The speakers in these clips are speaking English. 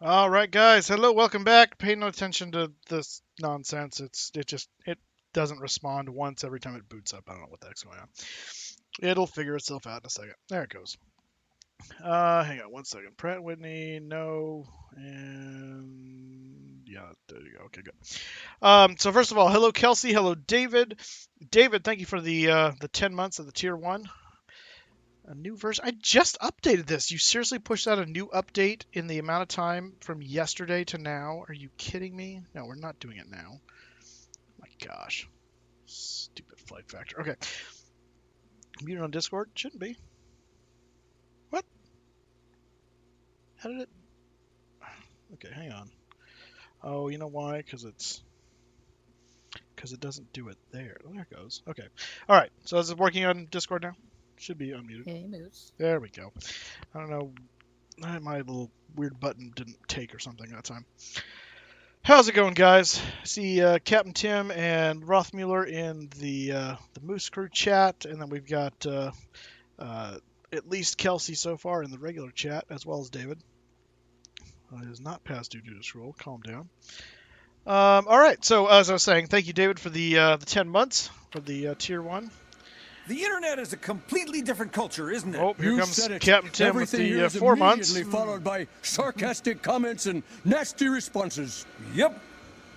All right, guys. Hello, welcome back. Pay no attention to this nonsense. It doesn't respond once every time it boots up. I don't know what the heck's going on. It'll figure itself out in a second. There it goes. Hang on one second. Pratt Whitney, no, and yeah, there you go. Okay, good. So first of all, hello Kelsey, hello David. David, thank you for the 10 months of the tier one. A new version. I just updated this. You seriously pushed out a new update in the amount of time from yesterday to now? Are you kidding me? No, we're not doing it now. My gosh. Stupid flight factor. Okay. Muted on Discord? Shouldn't be. What? How did it? Okay, hang on. Oh, you know why? Because it doesn't do it there. Oh, there it goes. Okay. All right. So is it working on Discord now? Should be unmuted. Hey, Moose. There we go. I don't know. My little weird button didn't take or something that time. How's it going, guys? I see Captain Tim and Rothmuller in the Moose Crew chat, and then we've got at least Kelsey so far in the regular chat, as well as David. It is not past due to scroll. Calm down. All right. So as I was saying, thank you, David, for the 10 months for the tier one. The internet is a completely different culture, isn't it? Oh, here You comes said it. Captain Tim Everything with here the is 4 months. immediately followed by sarcastic comments and nasty responses. Yep.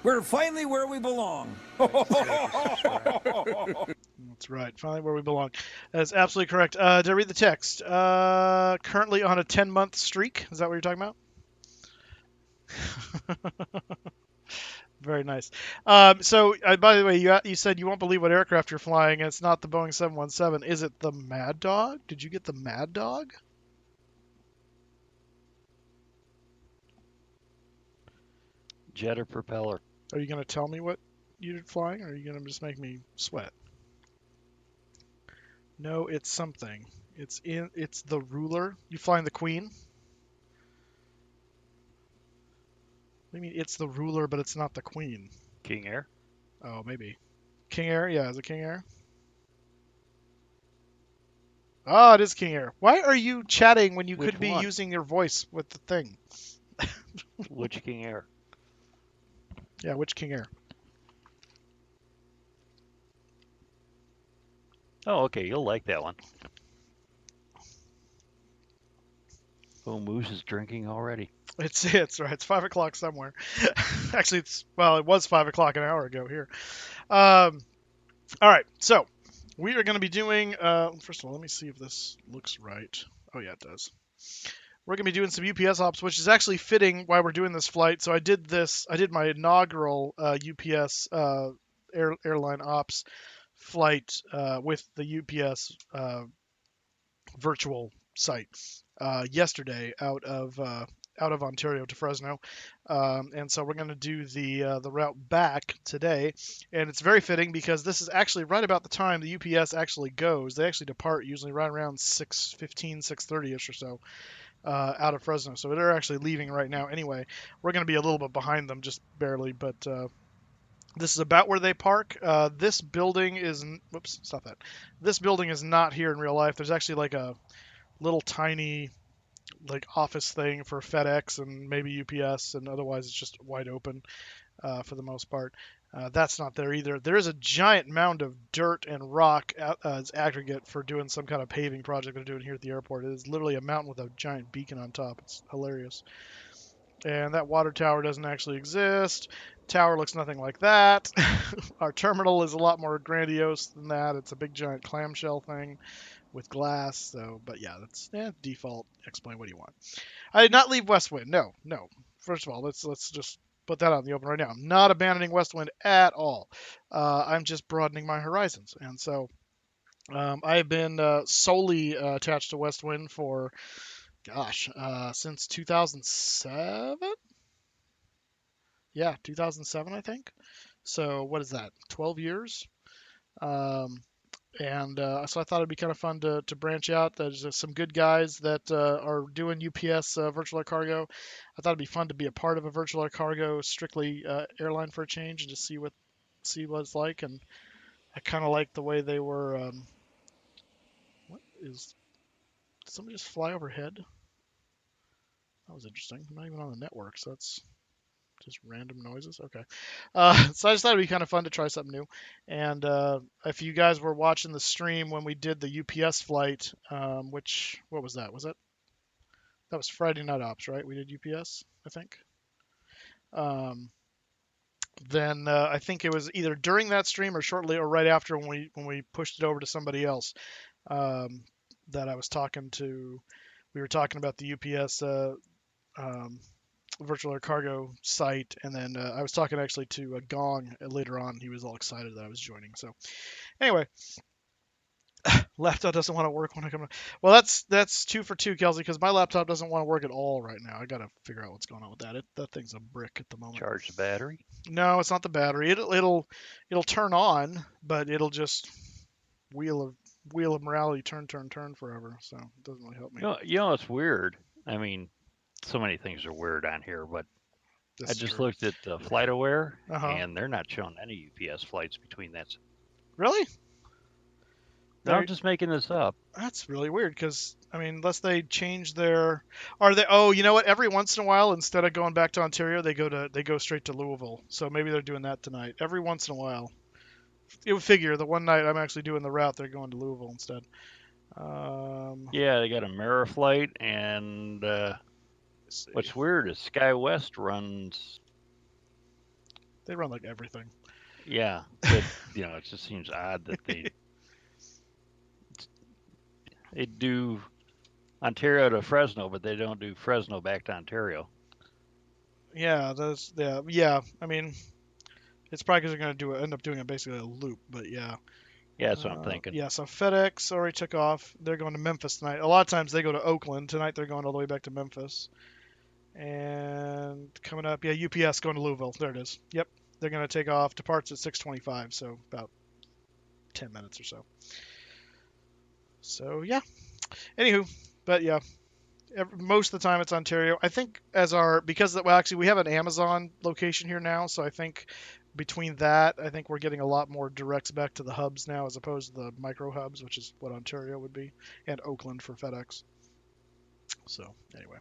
We're finally where we belong. That's right. Finally, where we belong. That's absolutely correct. Did I read the text? Currently on a 10-month streak. Is that what you're talking about? Very nice. So, by the way, you said you won't believe what aircraft you're flying, and it's not the Boeing 717. Is it the Mad Dog? Did you get the Mad Dog? Jet or propeller? Are you going to tell me what you're flying, or are you going to just make me sweat? No, it's something. It's the Ruler. You flying the Queen? I mean, it's the Ruler, but it's not the Queen. King Air? Oh, maybe. King Air? Yeah, is it King Air? Oh, it is King Air. Why are you chatting when you Which could be one? using your voice with the thing? Which King Air? Yeah, which King Air? Oh, okay, you'll like that one. Oh, Moose is drinking already. It's right. It's 5 o'clock somewhere. Actually, it was 5 o'clock an hour ago here. All right, so we are going to be doing. First of all, let me see if this looks right. Oh yeah, it does. We're going to be doing some UPS ops, which is actually fitting why we're doing this flight. So I did my inaugural UPS airline ops flight with the UPS virtual site yesterday out of Ontario to Fresno, and so we're going to do the route back today, and it's very fitting because this is actually right about the time the UPS actually goes. They actually depart usually right around 6:15, 6:30ish or so out of Fresno, so they're actually leaving right now. Anyway, we're going to be a little bit behind them, just barely, but. This is about where they park. This building is. Whoops, stop that. This building is not here in real life. There's actually like a little tiny like office thing for FedEx and maybe UPS, and otherwise it's just wide open for the most part. That's not there either. There is a giant mound of dirt and rock as aggregate for doing some kind of paving project they're doing here at the airport. It is literally a mountain with a giant beacon on top. It's hilarious. And that water tower doesn't actually exist. Tower looks nothing like that. Our terminal is a lot more grandiose than that. It's a big giant clamshell thing with glass. So, but yeah, that's default. Explain what do you want. I did not leave Westwind. No, no. First of all, let's just put that out in the open right now. I'm not abandoning Westwind at all. I'm just broadening my horizons, and so I've been solely attached to Westwind for since 2007. Yeah, 2007, I think. So what is that? 12 years. Um, and so I thought it'd be kind of fun to branch out. There's some good guys that are doing UPS virtual air cargo. I thought it'd be fun to be a part of a virtual air cargo, strictly airline for a change, and just see what it's like. And I kind of like the way they were. What is? Did somebody just fly overhead? That was interesting. I'm not even on the network, so that's just random noises. Okay. So I just thought it'd be kind of fun to try something new. And if you guys were watching the stream when we did the UPS flight, which, what was that? That was Friday Night Ops, right? We did UPS, I think. Um, then I think it was either during that stream or shortly or right after when we pushed it over to somebody else um, that I was talking to. We were talking about the UPS um, virtual air cargo site, and then I was talking actually to Gong later on. He was all excited that I was joining. So anyway, laptop doesn't want to work when I come. Well, that's two for two, Kelsey, because my laptop doesn't want to work at all right now. I gotta figure out what's going on with that. That thing's a brick at the moment. Charge the battery. No, it's not the battery. It'll turn on, but it'll just wheel of morality turn forever. So it doesn't really help me. It's weird. I mean, so many things are weird on here, but This I is just true. looked at FlightAware, Uh-huh. and they're not showing any UPS flights between that. Really? No, I'm just making this up. That's really weird because I mean, unless they change their, are they? Oh, you know what? Every once in a while, instead of going back to Ontario, they go straight to Louisville. So maybe they're doing that tonight. Every once in a while, you would figure the one night I'm actually doing the route, they're going to Louisville instead. Yeah, they got a Mirror flight, and what's weird is SkyWest runs. They run like everything. Yeah, but it just seems odd that they do Ontario to Fresno, but they don't do Fresno back to Ontario. Yeah, yeah. I mean, it's probably because they're going to end up doing basically a loop, but yeah. Yeah, that's what I'm thinking. Yeah, so FedEx already took off. They're going to Memphis tonight. A lot of times they go to Oakland. Tonight they're going all the way back to Memphis. And coming up, yeah, UPS going to Louisville. There it is. Yep, they're going to take off. Departs at 6:25, so about 10 minutes or so. So yeah. Anywho, but yeah, most of the time it's Ontario. I think actually we have an Amazon location here now, so I think between that, I think we're getting a lot more directs back to the hubs now as opposed to the micro hubs, which is what Ontario would be, and Oakland for FedEx. So anyway.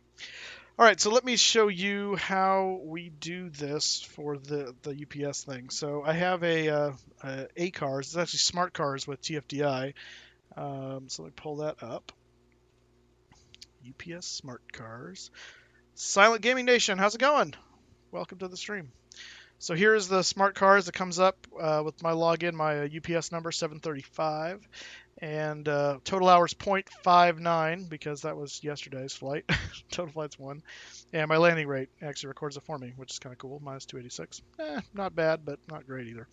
All right, so let me show you how we do this for the UPS thing. So I have a cars. It's actually smart cars with TFDI. So let me pull that up. UPS smart cars. Silent Gaming Nation, how's it going? Welcome to the stream. So here's the smart cars that comes up with my login, my UPS number 735, and total hours 0.59 because that was yesterday's flight. Total flight's 1, and my landing rate actually records it for me, which is kind of cool. Minus 286. Not bad, but not great either.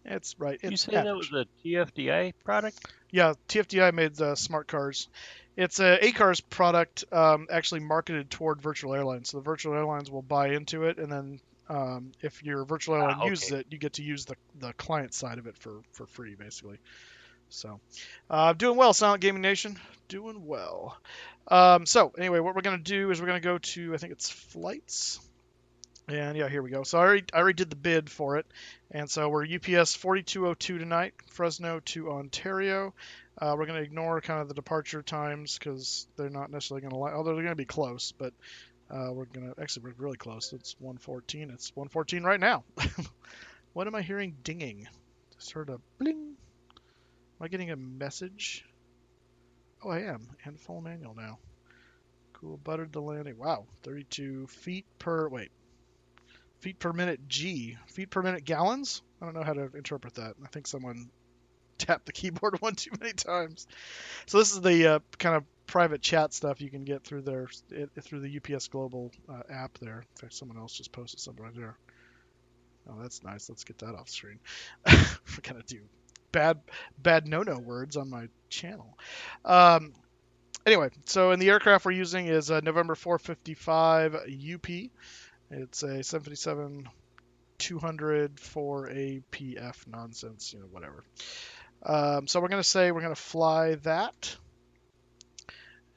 It's right. It's you say average. that was a TFDI product? Yeah, TFDI made smart cars. It's a cars product actually marketed toward virtual airlines. So the virtual airlines will buy into it, and then if your virtual airline uses it, you get to use the client side of it for free, basically. So, doing well, Silent Gaming Nation. Doing well. So, anyway, what we're going to do is we're going to go to, I think it's flights. And yeah, here we go. So I already did the bid for it. And so we're UPS 4202 tonight, Fresno to Ontario. We're going to ignore kind of the departure times because they're not necessarily going to although they're going to be close, but we're going to, actually, we're really close. It's 1:14. It's 1:14 right now. What am I hearing dinging? Just heard a bling. Am I getting a message? Oh, I am. And full manual now. Cool. Buttered the landing. Wow. 32 feet per, wait. Feet per minute G. Feet per minute gallons? I don't know how to interpret that. I think someone tapped the keyboard one too many times. So this is the kind of private chat stuff you can get through through the UPS Global app there. In fact, someone else just posted something right there. Oh, that's nice. Let's get that off screen. We're gonna do bad no-no words on my channel. Anyway, so in the aircraft we're using is a November 455 UP. It's a 757 200 for APF nonsense, whatever. So we're going to say we're going to fly that.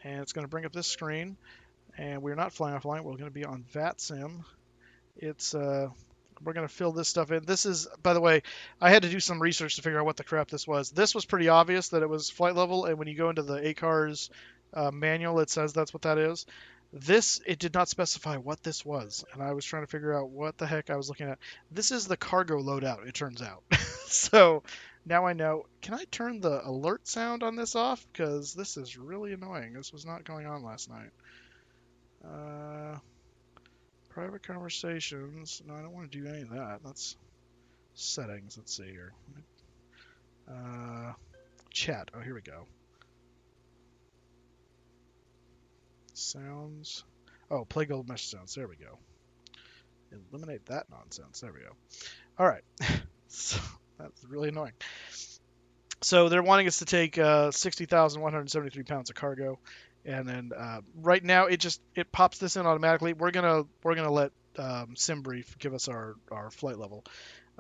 And it's going to bring up this screen. And we're not flying offline. We're going to be on VATSIM. We're going to fill this stuff in. This is, by the way, I had to do some research to figure out what the crap this was. This was pretty obvious that it was flight level. And when you go into the ACARS manual, it says that's what that is. This, it did not specify what this was, and I was trying to figure out what the heck I was looking at. This is the cargo loadout, it turns out. So now I know. Can I turn the alert sound on this off? Because this is really annoying. This was not going on last night. Private conversations. No, I don't want to do any of that. That's settings. Let's see here. Chat. Oh, here we go. Sounds. Oh, play gold mesh sounds. There we go. Eliminate that nonsense. There we go. All right. So, that's really annoying. So they're wanting us to take 60,173 pounds of cargo, and then right now it pops this in automatically. We're gonna let SimBrief give us our flight level.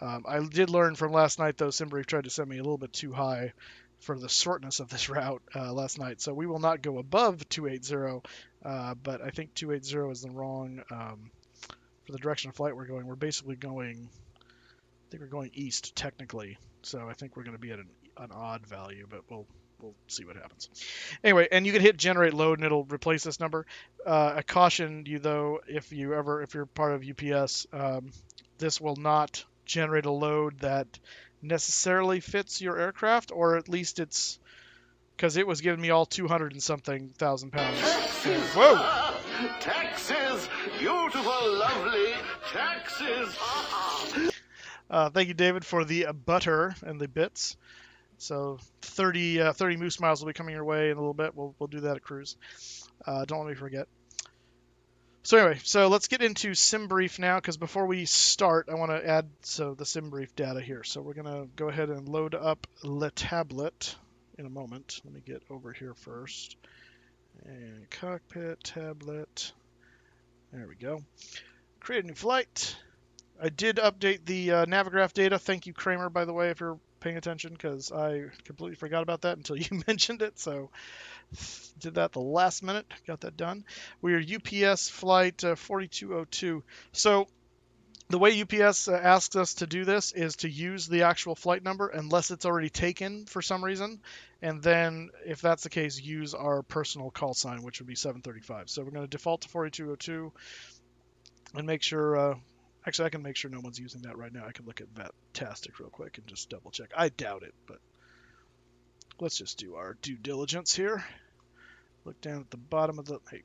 I did learn from last night though. SimBrief tried to send me a little bit too high for the shortness of this route last night, so we will not go above 280. But I think 280 is the wrong for the direction of flight we're going. We're basically going. I think we're going east technically, so I think we're going to be at an odd value, but we'll see what happens. Anyway, and you can hit generate load and it'll replace this number. I caution you though, if you're part of UPS, this will not generate a load that necessarily fits your aircraft, or at least it's because it was giving me all 200 and something thousand pounds. Whoa! Taxes! Beautiful, lovely taxes! Thank you, David, for the butter and the bits. So 30 Moose Miles will be coming your way in a little bit. We'll do that at cruise. Don't let me forget. So anyway, so let's get into SimBrief now, because before we start, I want to add the SimBrief data here. So we're going to go ahead and load up Le Tablet in a moment. Let me get over here first. And cockpit, tablet. There we go. Create a new flight. I did update the Navigraph data. Thank you, Kramer, by the way, if you're paying attention, because I completely forgot about that until you mentioned it. So did that the last minute. Got that done. We are UPS flight 4202. So the way UPS asks us to do this is to use the actual flight number unless it's already taken for some reason. And then if that's the case, use our personal call sign, which would be 735. So we're going to default to 4202 and make sure... Actually, I can make sure no one's using that right now. I can look at Vatastic real quick and just double check. I doubt it, but let's just do our due diligence here. Look down at the bottom of the... Hey,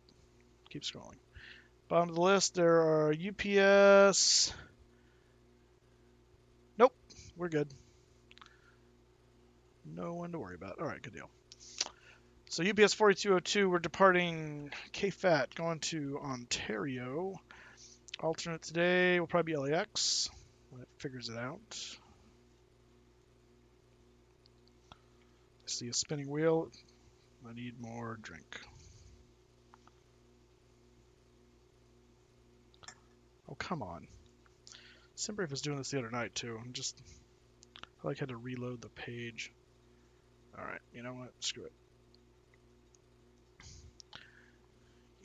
keep scrolling. Bottom of the list, there are UPS... Nope, we're good. No one to worry about. All right, good deal. So UPS 4202, we're departing KFAT, going to Ontario. Alternate today will probably be LAX when it figures it out. I see a spinning wheel. I need more drink. Oh, come on. SimBrief was doing this the other night, too. I had to reload the page. Alright, you know what? Screw it.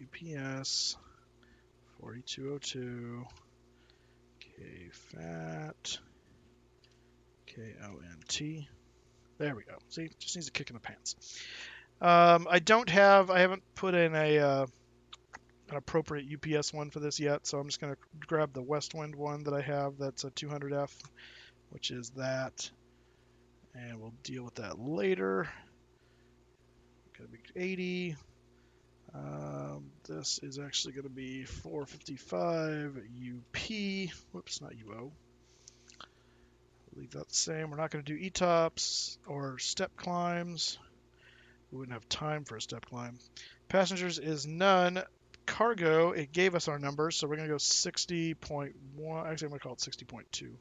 UPS 4202 KFAT KONT. There we go. See, just needs a kick in the pants. I haven't put in an appropriate UPS one for this yet, so I'm just going to grab the Westwind one that I have that's a 200F, which is that, and we'll deal with that later. Got to be 80. This is actually going to be 455 UP. Whoops, not UO. Leave that the same. We're not going to do ETOPS or step climbs. We wouldn't have time for a step climb. Passengers is none. Cargo, it gave us our numbers, so we're going to go 60.1. Actually, I'm going to call it 60.2.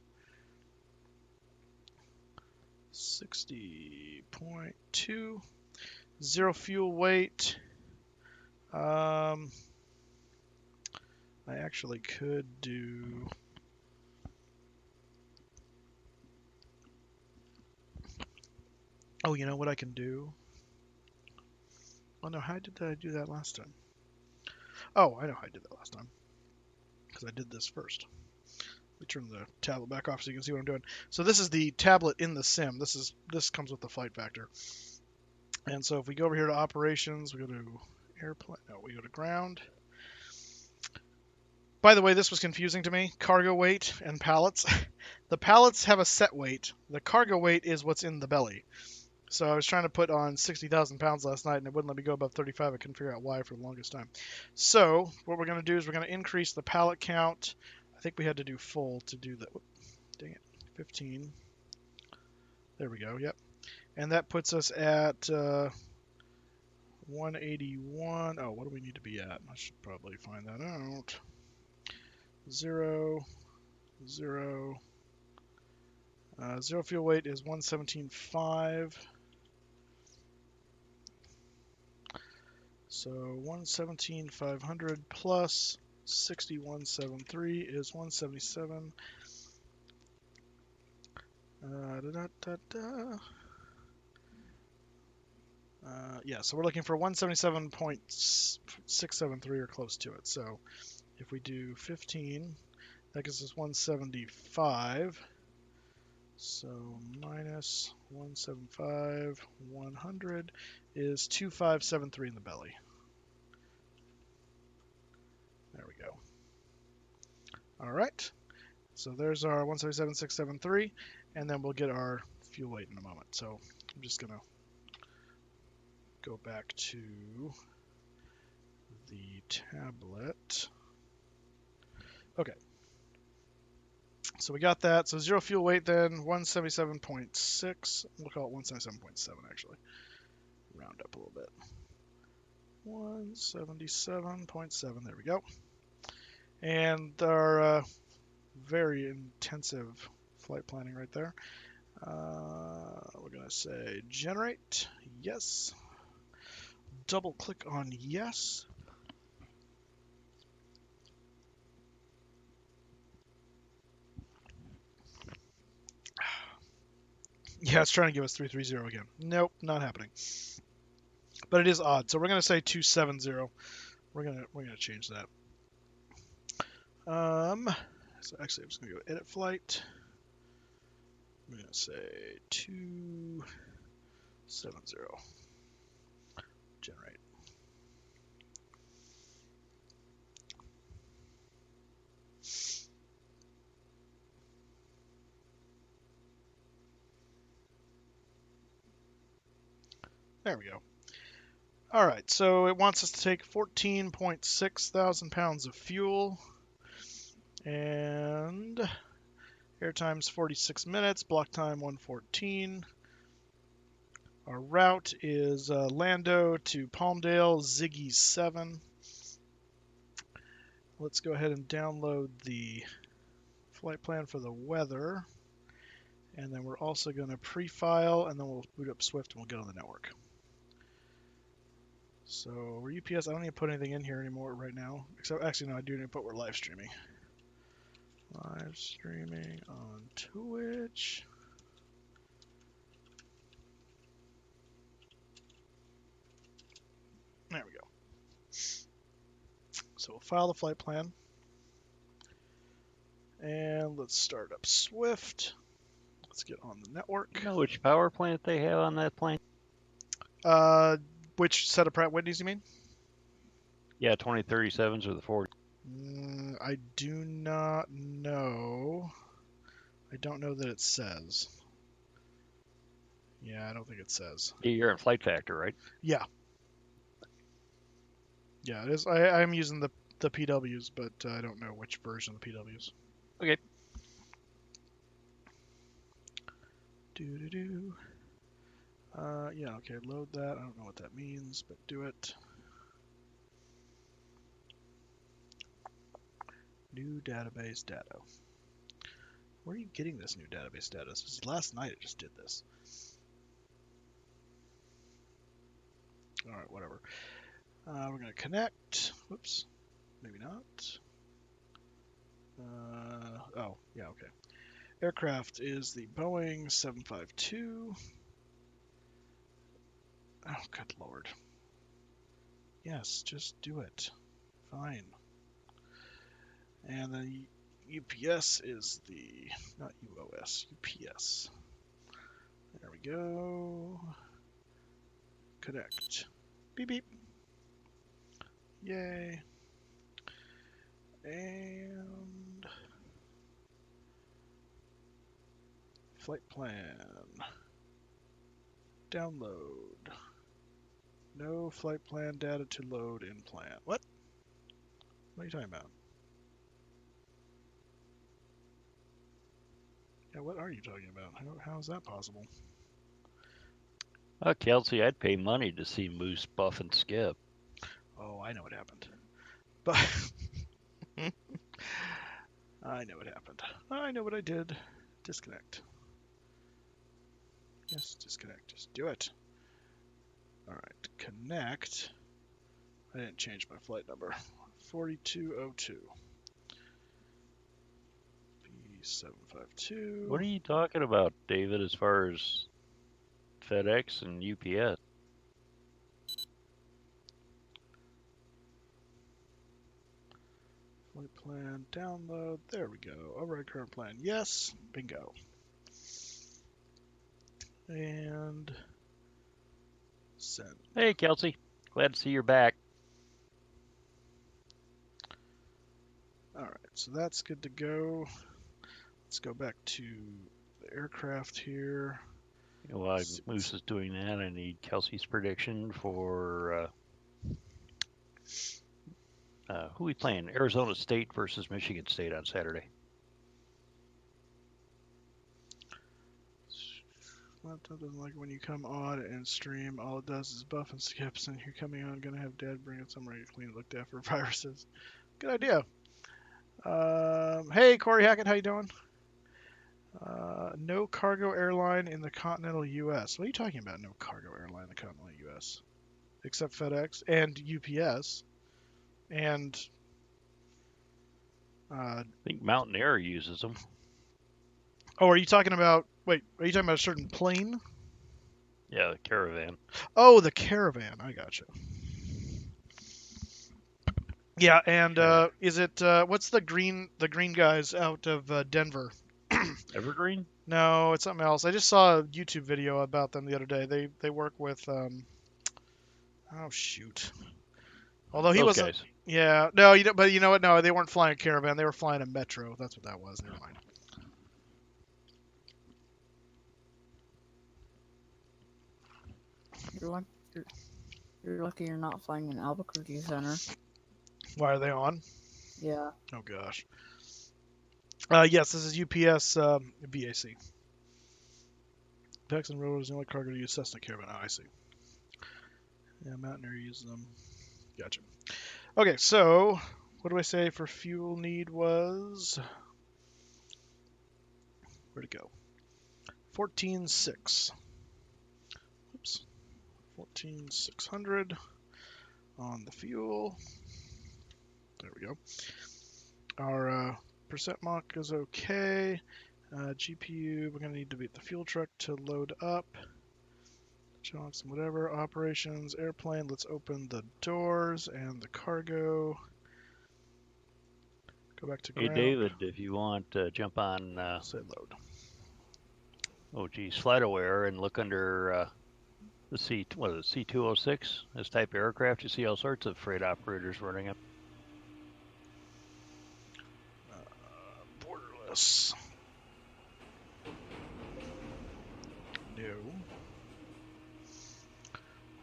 60.2. Zero fuel weight. I actually could do... Oh, you know what I can do? Oh no, how did I do that last time? Oh, I know how I did that last time. Because I did this first. Let me turn the tablet back off so you can see what I'm doing. So this is the tablet in the sim. This comes with the flight factor. And so if we go over here to operations, we go to airplane. No, we go to ground. By the way, this was confusing to me. Cargo weight and pallets. The pallets have a set weight. The cargo weight is what's in the belly. So I was trying to put on 60,000 pounds last night, and it wouldn't let me go above 35. I couldn't figure out why for the longest time. So what we're going to do is we're going to increase the pallet count. I think we had to do full to do that. Dang it. 15. There we go. Yep. And that puts us at 181. Oh, what do we need to be at? I should probably find that out. 0, 0. Zero fuel weight is 117.5. So 117,500 plus 6173 is 177. Yeah, so we're looking for 177.673 or close to it. So if we do 15, that gives us 175. So minus 175, 100 is 2573 in the belly. There we go. All right. So there's our 177,673, and then we'll get our fuel weight in a moment. So I'm just going to go back to the tablet. Okay. So we got that. So zero fuel weight then, 177.6. We'll call it 177.7 actually. Round up a little bit. 177.7. There we go. And our very intensive flight planning right there. We're going to say generate. Yes. Double click on yes. Yeah, it's trying to give us 330 again. Nope, not happening. But it is odd. So we're going to say 270. We're going to change that. So actually I'm just going to go edit flight. I'm going to say 270. Generate. There we go. All right, so it wants us to take 14.6 thousand pounds of fuel, and air time's 46 minutes, block time 114. Our route is Lando to Palmdale, Ziggy 7. Let's go ahead and download the flight plan for the weather, and then we're also going to pre-file, and then we'll boot up Swift and we'll get on the network. So we're UPS. I don't need to put anything in here anymore right now. Except, actually, no, I do need to put we're live streaming. Live streaming on Twitch. There we go. So we'll file the flight plan. And let's start up Swift. Let's get on the network. You know which power plant they have on that plane? Which set of Pratt Whitneys you mean? Yeah, 2037s or the 40. I do not know. I don't know that it says. Yeah, I don't think it says. Yeah, you're at Flight Factor, right? Yeah. Yeah, it is. I'm using the PWs, but I don't know which version of the PWs. Okay. Do. Yeah, okay, load that. I don't know what that means, but do it. New database data. Where are you getting this new database data? This was last night it just did this. Alright, whatever. We're going to connect. Whoops. Maybe not. Oh, yeah, okay. Aircraft is the Boeing 752. Oh, good lord. Yes, just do it. Fine. And then UPS is the, not UOS, UPS. There we go. Connect. Beep beep. Yay. And flight plan. Download. No flight plan data to load in plan. What? What are you talking about? Yeah, what are you talking about? How is that possible? Kelsey, I'd pay money to see Moose buff and skip. Oh, I know what happened. But I know what happened. I know what I did. Disconnect. Yes, disconnect. Just do it. Alright, connect. I didn't change my flight number. 4202. B752. What are you talking about, David, as far as FedEx and UPS? Flight plan, download. There we go. Override current plan. Yes. Bingo. And send. Hey, Kelsey. Glad to see you're back. Alright, so that's good to go. Let's go back to the aircraft here. While Moose is doing that, I need Kelsey's prediction for who we playing? Arizona State versus Michigan State on Saturday. Laptop doesn't like it when you come on and stream. All it does is buff and skips, and you're coming on. Gonna have Dad bring it somewhere you clean, looked after viruses. Good idea. Hey, Corey Hackett, how you doing? No cargo airline in the continental U.S. What are you talking about? No cargo airline in the continental U.S. Except FedEx and UPS and. I think Mountain Air uses them. Oh, are you talking about? Wait, are you talking about a certain plane? Yeah, the Caravan. Oh, the Caravan. I gotcha. Yeah, and is it what's the green guys out of Denver? Evergreen? No, it's something else. I just saw a YouTube video about them the other day. They work with oh shoot. Although he Those wasn't. guys. Yeah, no, but you know what? No, they weren't flying a Caravan. They were flying a Metro. That's what that was. Never mind. You're lucky you're not flying in Albuquerque Center. Why are they on? Yeah. Oh gosh. Yes, this is UPS VAC. Paxton Railroad is the only cargo to use Cessna Caravan. Oh, I see. Yeah, Mountaineer uses them. Gotcha. Okay, so what do I say for fuel need was? Where'd it go? 14.6. Oops. 14,600 on the fuel. There we go. Our percent mock is okay. GPU, we're going to need to beat the fuel truck to load up. Chunks, whatever. Operations, airplane. Let's open the doors and the cargo. Go back to ground. Hey, David, if you want, jump on. Say load. Oh, geez, FlightAware and look under the C206. This type of aircraft, you see all sorts of freight operators running it. Borderless. No.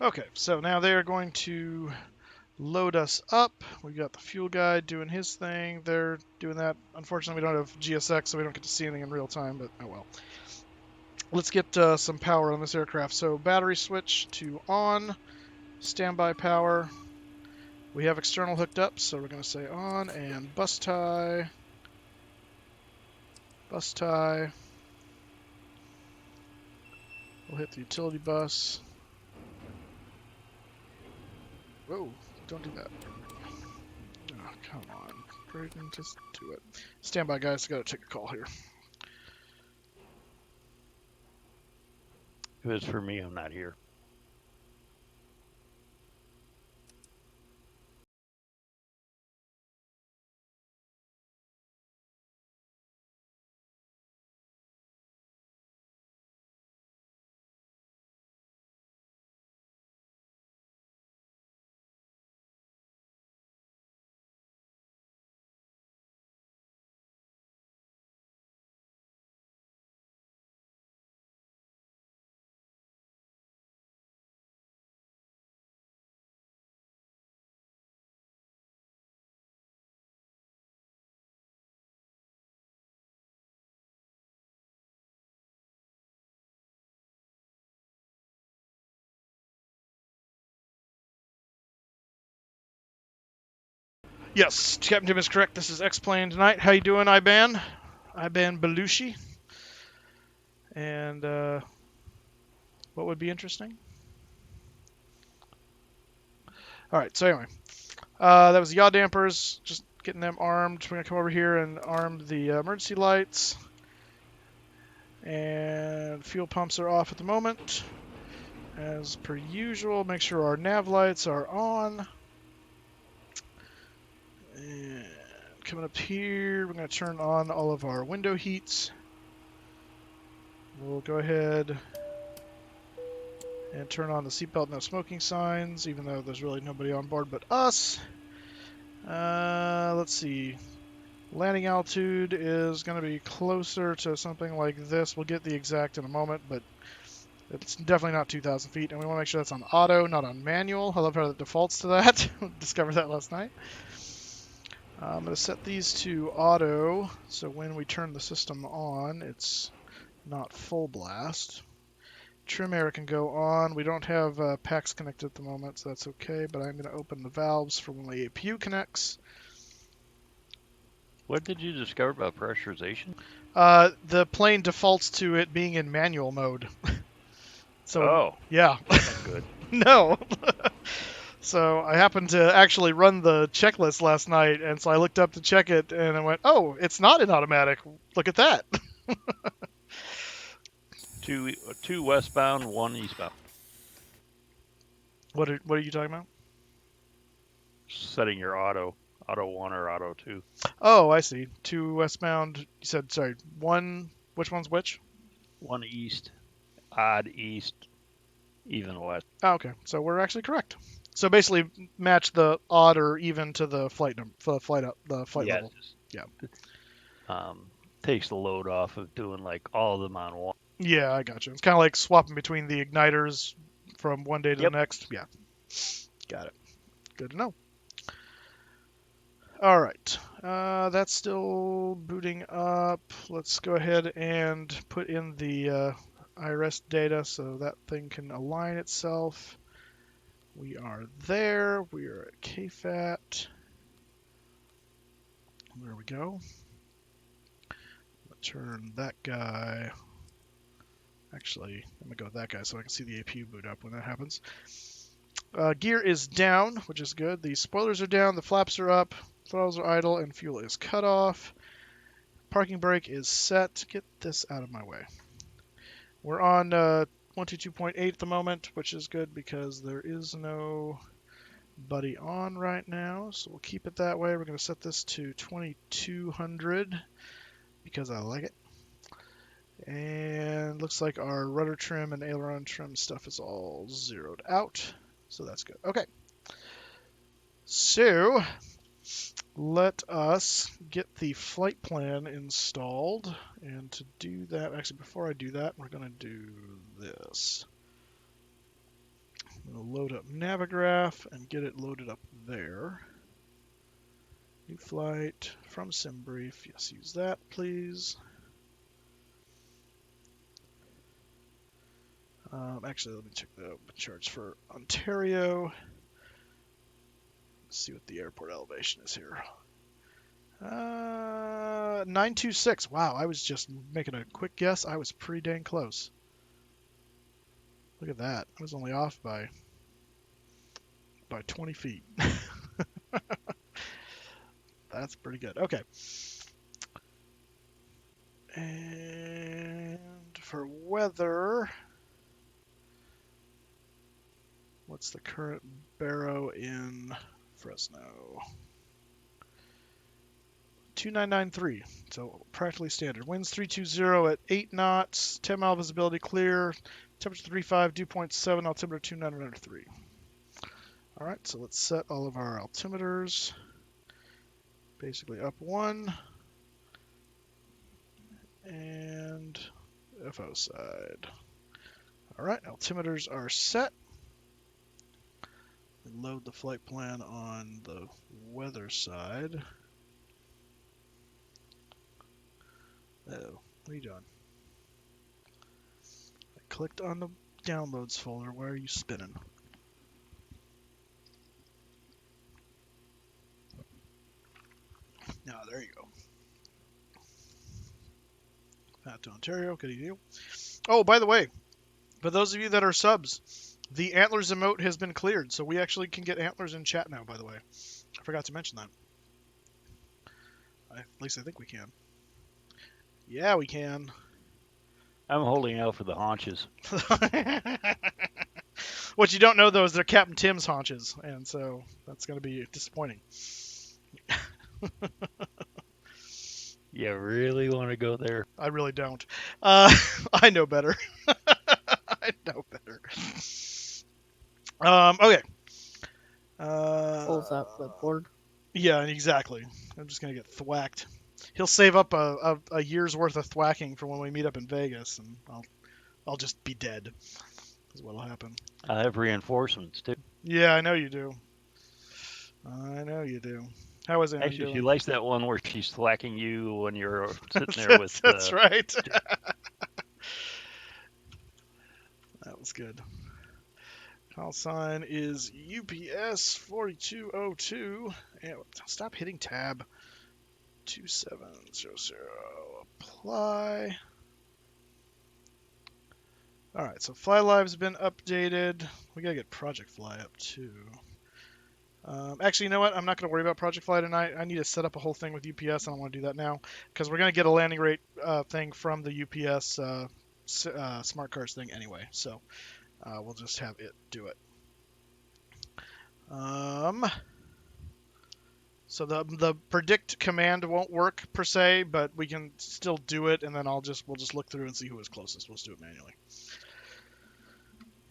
Okay, so now they are going to load us up. We got the fuel guy doing his thing. They're doing that. Unfortunately, we don't have GSX, so we don't get to see anything in real time, but oh well. Let's get some power on this aircraft. So battery switch to on, standby power. We have external hooked up, so we're going to say on, and bus tie. Bus tie. We'll hit the utility bus. Whoa, don't do that. Oh, come on. Braden, just do it. Standby, guys. Got to take a call here. If it's for me, I'm not here. Yes, Captain Tim is correct. This is X-Plane tonight. How you doing, Iban? Iban Belushi. And what would be interesting? All right. So anyway, that was the yaw dampers. Just getting them armed. We're gonna come over here and arm the emergency lights. And fuel pumps are off at the moment. As per usual, make sure our nav lights are on. And coming up here, we're going to turn on all of our window heats. We'll go ahead and turn on the seatbelt no smoking signs, even though there's really nobody on board but us. Let's see. Landing altitude is going to be closer to something like this. We'll get the exact in a moment, but it's definitely not 2,000 feet. And we want to make sure that's on auto, not on manual. I love how it defaults to that. Discovered that last night. I'm going to set these to auto, so when we turn the system on, it's not full blast. Trim air can go on. We don't have packs connected at the moment, so that's okay, but I'm going to open the valves for when the APU connects. What did you discover about pressurization? The plane defaults to it being in manual mode. So, oh, yeah. that's good. No. So I happened to actually run the checklist last night, and so I looked up to check it, and I went, oh, it's not in automatic. Look at that. Two westbound, one eastbound. What are you talking about? Setting your auto 1 or auto 2. Oh, I see. 2 westbound. You said, sorry, 1, which one's which? 1 east, odd east, even west. Oh, okay. So we're actually correct. So basically match the odd or even to the flight number, the flight level. Yeah. Takes the load off of doing like all of them on one. Yeah, I got you. It's kind of like swapping between the igniters from one day to the next. Yeah. Got it. Good to know. All right. That's still booting up. Let's go ahead and put in the IRS data so that thing can align itself. We are there. We are at KFAT. There we go. Turn that guy. Actually, I'm going to go with that guy so I can see the APU boot up when that happens. Gear is down, which is good. The spoilers are down, the flaps are up, throttles are idle, and fuel is cut off. Parking brake is set. Get this out of my way. We're on 122.8 at the moment, which is good because there is no buddy on right now, so we'll keep it that way. We're going to set this to 2200 because I like it. And looks like our rudder trim and aileron trim stuff is all zeroed out, so that's good. Okay, so let us get the flight plan installed. And to do that, actually before I do that, we're going to do this. I'm going to load up Navigraph and get it loaded up there. New flight from SimBrief. Yes, use that, please. Actually, let me check the charts for Ontario. Let's see what the airport elevation is here. 926. Wow, I was just making a quick guess. I was pretty dang close. Look at that. I was only off by 20 feet. That's pretty good. Okay. And for weather, what's the current baro in Fresno? 2993, so practically standard. Winds 320 at 8 knots, 10 mile visibility clear, temperature 35, dew point 7, altimeter 2993. All right, so let's set all of our altimeters. Basically up 1 and FO side. All right, altimeters are set. Load the flight plan on the weather side. Oh, what are you doing? I clicked on the downloads folder. Why are you spinning? Pat to Ontario, good deal. Oh, by the way, for those of you that are subs, the antlers emote has been cleared, so we actually can get antlers in chat now, by the way. I forgot to mention that. At least I think we can. Yeah, we can. I'm holding out for the haunches. What you don't know, though, is they're Captain Tim's haunches, and so that's going to be disappointing. You really want to go there? I really don't. I know better. I know better. Okay. Pulls out the board. Yeah, exactly. I'm just gonna get thwacked. He'll save up a year's worth of thwacking for when we meet up in Vegas, and I'll just be dead. Is what'll happen. I have reinforcements too. Yeah, I know you do. I know you do. How is Aaron Actually, doing? she likes that one where she's thwacking you when you're sitting there with. That's right. That was good. Call sign is UPS 4202. And stop hitting tab. 2700. Apply. Alright, so Fly Live's been updated. We gotta get Project Fly up too. Actually, you know what? I'm not going to worry about Project Fly tonight. I need to set up a whole thing with UPS. I don't want to do that now because we're going to get a landing rate thing from the UPS smart cars thing anyway. So we'll just have it do it. So the predict command won't work per se, but we can still do it, and then we'll just look through and see who is closest. We'll just do it manually.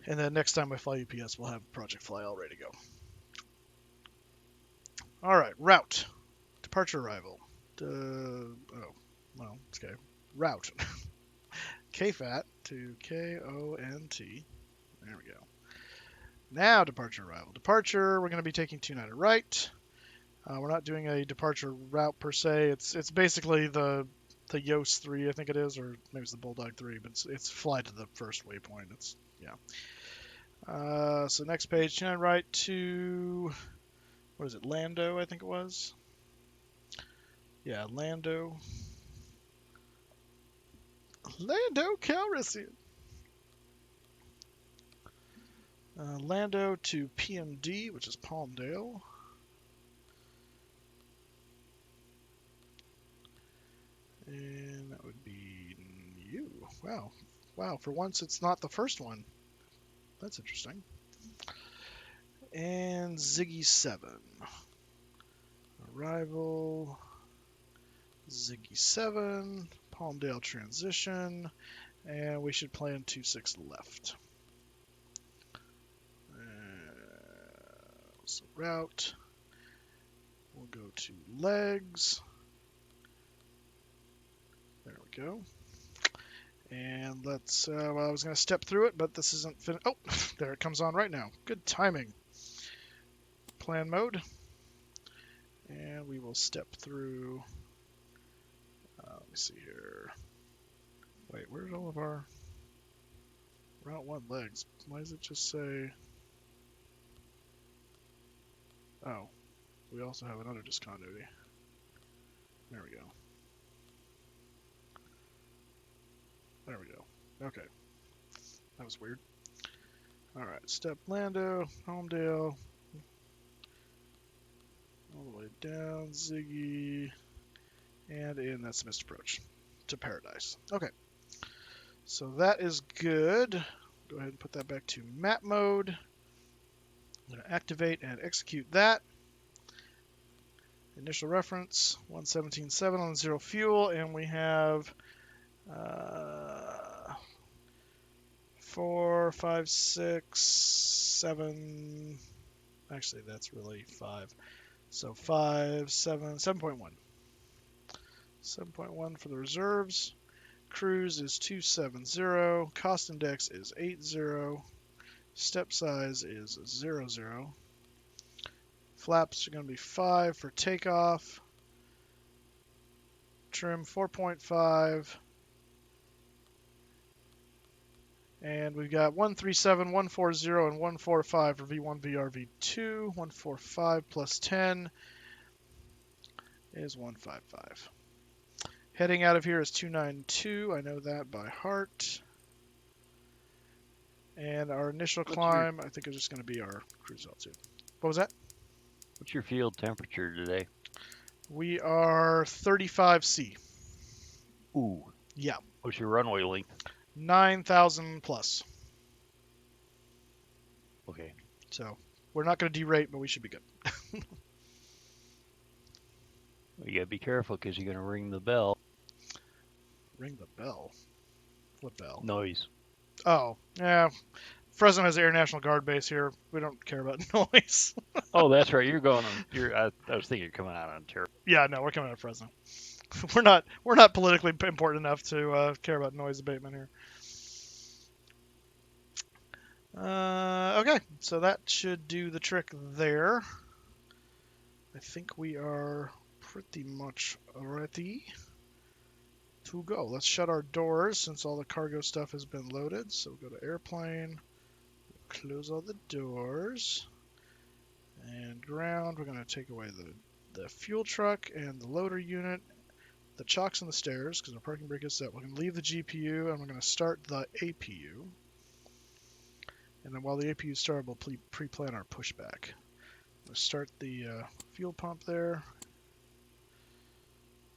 And then next time I fly UPS, we'll have Project Fly all ready to go. All right, route, departure arrival. It's okay. Route, KFAT to KONT. There we go. Now departure arrival. Departure, we're going to be taking 29 right. We're not doing a departure route per se. It's basically the Yoast 3, I think it is, or maybe it's the Bulldog 3, but it's fly to the first waypoint. So next page, 29 right to, what is it, Lando, I think it was. Yeah, Lando Calrissian. Lando to PMD, which is Palmdale. And that would be you. Wow, for once it's not the first one. That's interesting. And Ziggy 7. Arrival. Ziggy 7. Palmdale transition. And we should plan 26 left. So route. We'll go to legs. There we go. And let's, well, I was going to step through it, but this isn't finished. Oh, there it comes on right now. Good timing. Plan mode. And we will step through. Let me see here. Wait, where's all of our Route 1 legs? Why does it just say... Oh, we also have another discontinuity. There we go. There we go. Okay. That was weird. Alright, step Lando, Homedale. All the way down, Ziggy. And in, that's missed approach to Paradise. Okay. So that is good. Go ahead and put that back to map mode. I'm going to activate and execute that. Initial reference, 117.7 on 0 fuel, and we have 4, 5, 6, 7. Actually, that's really 5. So 5, 7, 7.1. 7.1 for the reserves. Cruise is 270. Cost index is 80. Step size is 00. Flaps are going to be 5 for takeoff. Trim 4.5. And we've got 137, 140, and 145 for V1, VR, V2. 145 plus 10 is 155. Heading out of here is 292. I know that by heart. And our initial climb, I think, is just going to be our cruise altitude. What was that? What's your field temperature today? We are 35C. Ooh. Yeah. What's your runway length? 9,000 plus. Okay. So we're not going to derate, but we should be good. You gotta be careful because you're gonna ring the bell. Ring the bell. What bell? Noise. Oh, yeah. Fresno has the Air National Guard base here. We don't care about noise. Oh, that's right. You're going on. I was thinking you're coming out on Ontario. Yeah, no, we're coming out of Fresno. We're not politically important enough to care about noise abatement here. Okay, so that should do the trick there. I think we are pretty much ready to go. Let's shut our doors since all the cargo stuff has been loaded. So we'll go to airplane, close all the doors, and ground. We're going to take away the fuel truck and the loader unit, the chocks and the stairs because our parking brake is set. We're going to leave the GPU and we're going to start the APU. And then while the APU is started, we'll pre-plan our pushback. We'll start the fuel pump there.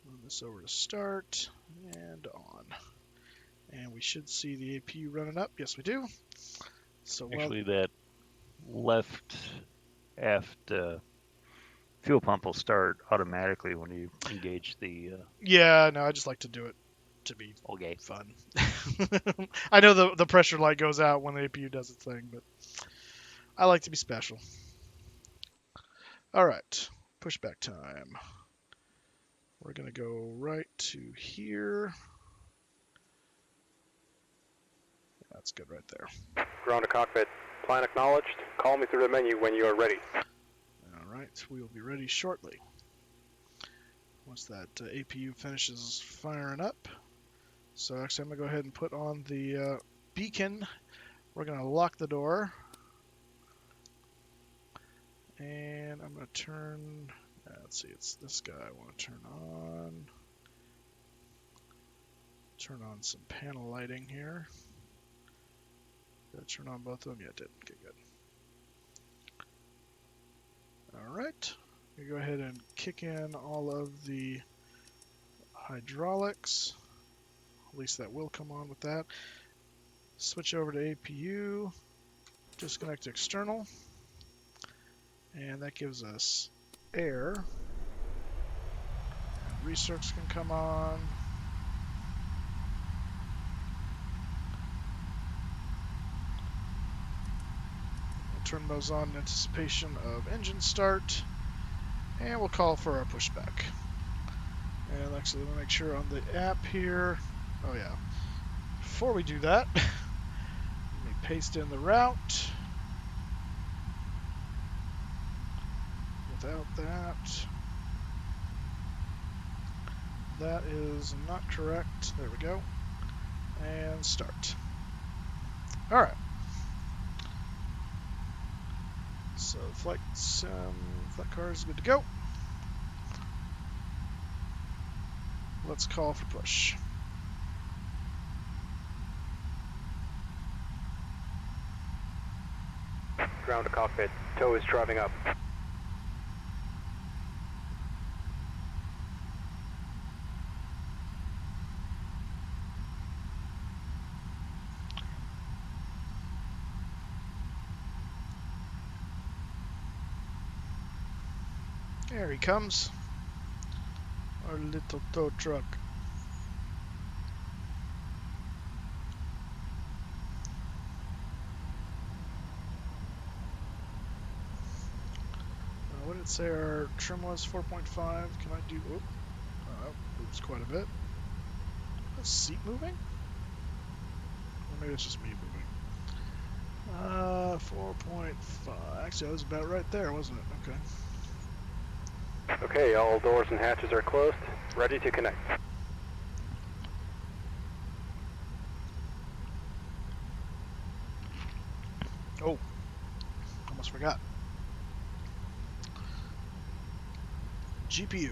Move this over to start and on. And we should see the APU running up. Yes, we do. So Actually, that left aft fuel pump will start automatically when you engage the. Yeah, no, I just like to do it to be fun. I know the pressure light goes out when the APU does its thing, but I like to be special. All right, pushback time. We're going to go right to here. That's good right there. Ground to cockpit. Plan acknowledged. Call me through the menu when you are ready. All right, we will be ready shortly. Once that APU finishes firing up. So actually, I'm going to go ahead and put on the beacon. We're going to lock the door. And I'm going to turn... let's see, it's this guy I want to turn on. Turn on some panel lighting here. Did I turn on both of them? Yeah, I did. Okay, good. Alright. We go ahead and kick in all of the hydraulics. At least that will come on with that. Switch over to APU. Disconnect external. And that gives us air. And recircs can come on. We'll turn those on in anticipation of engine start. And we'll call for our pushback. And actually, let me make sure on the app here. Oh yeah. Before we do that, let me paste in the route. Without that is not correct. There we go. And start. All right. So flight car is good to go. Let's call for push. Ground to cockpit. Tow is driving up. There he comes. Our little tow truck. What did it say our trim was? 4.5. Can I do... Oh, moves quite a bit. Is the seat moving? Or maybe it's just me moving. 4.5. Actually, that was about right there, wasn't it? Okay. Okay, all doors and hatches are closed. Ready to connect. Oh, almost forgot. GPU.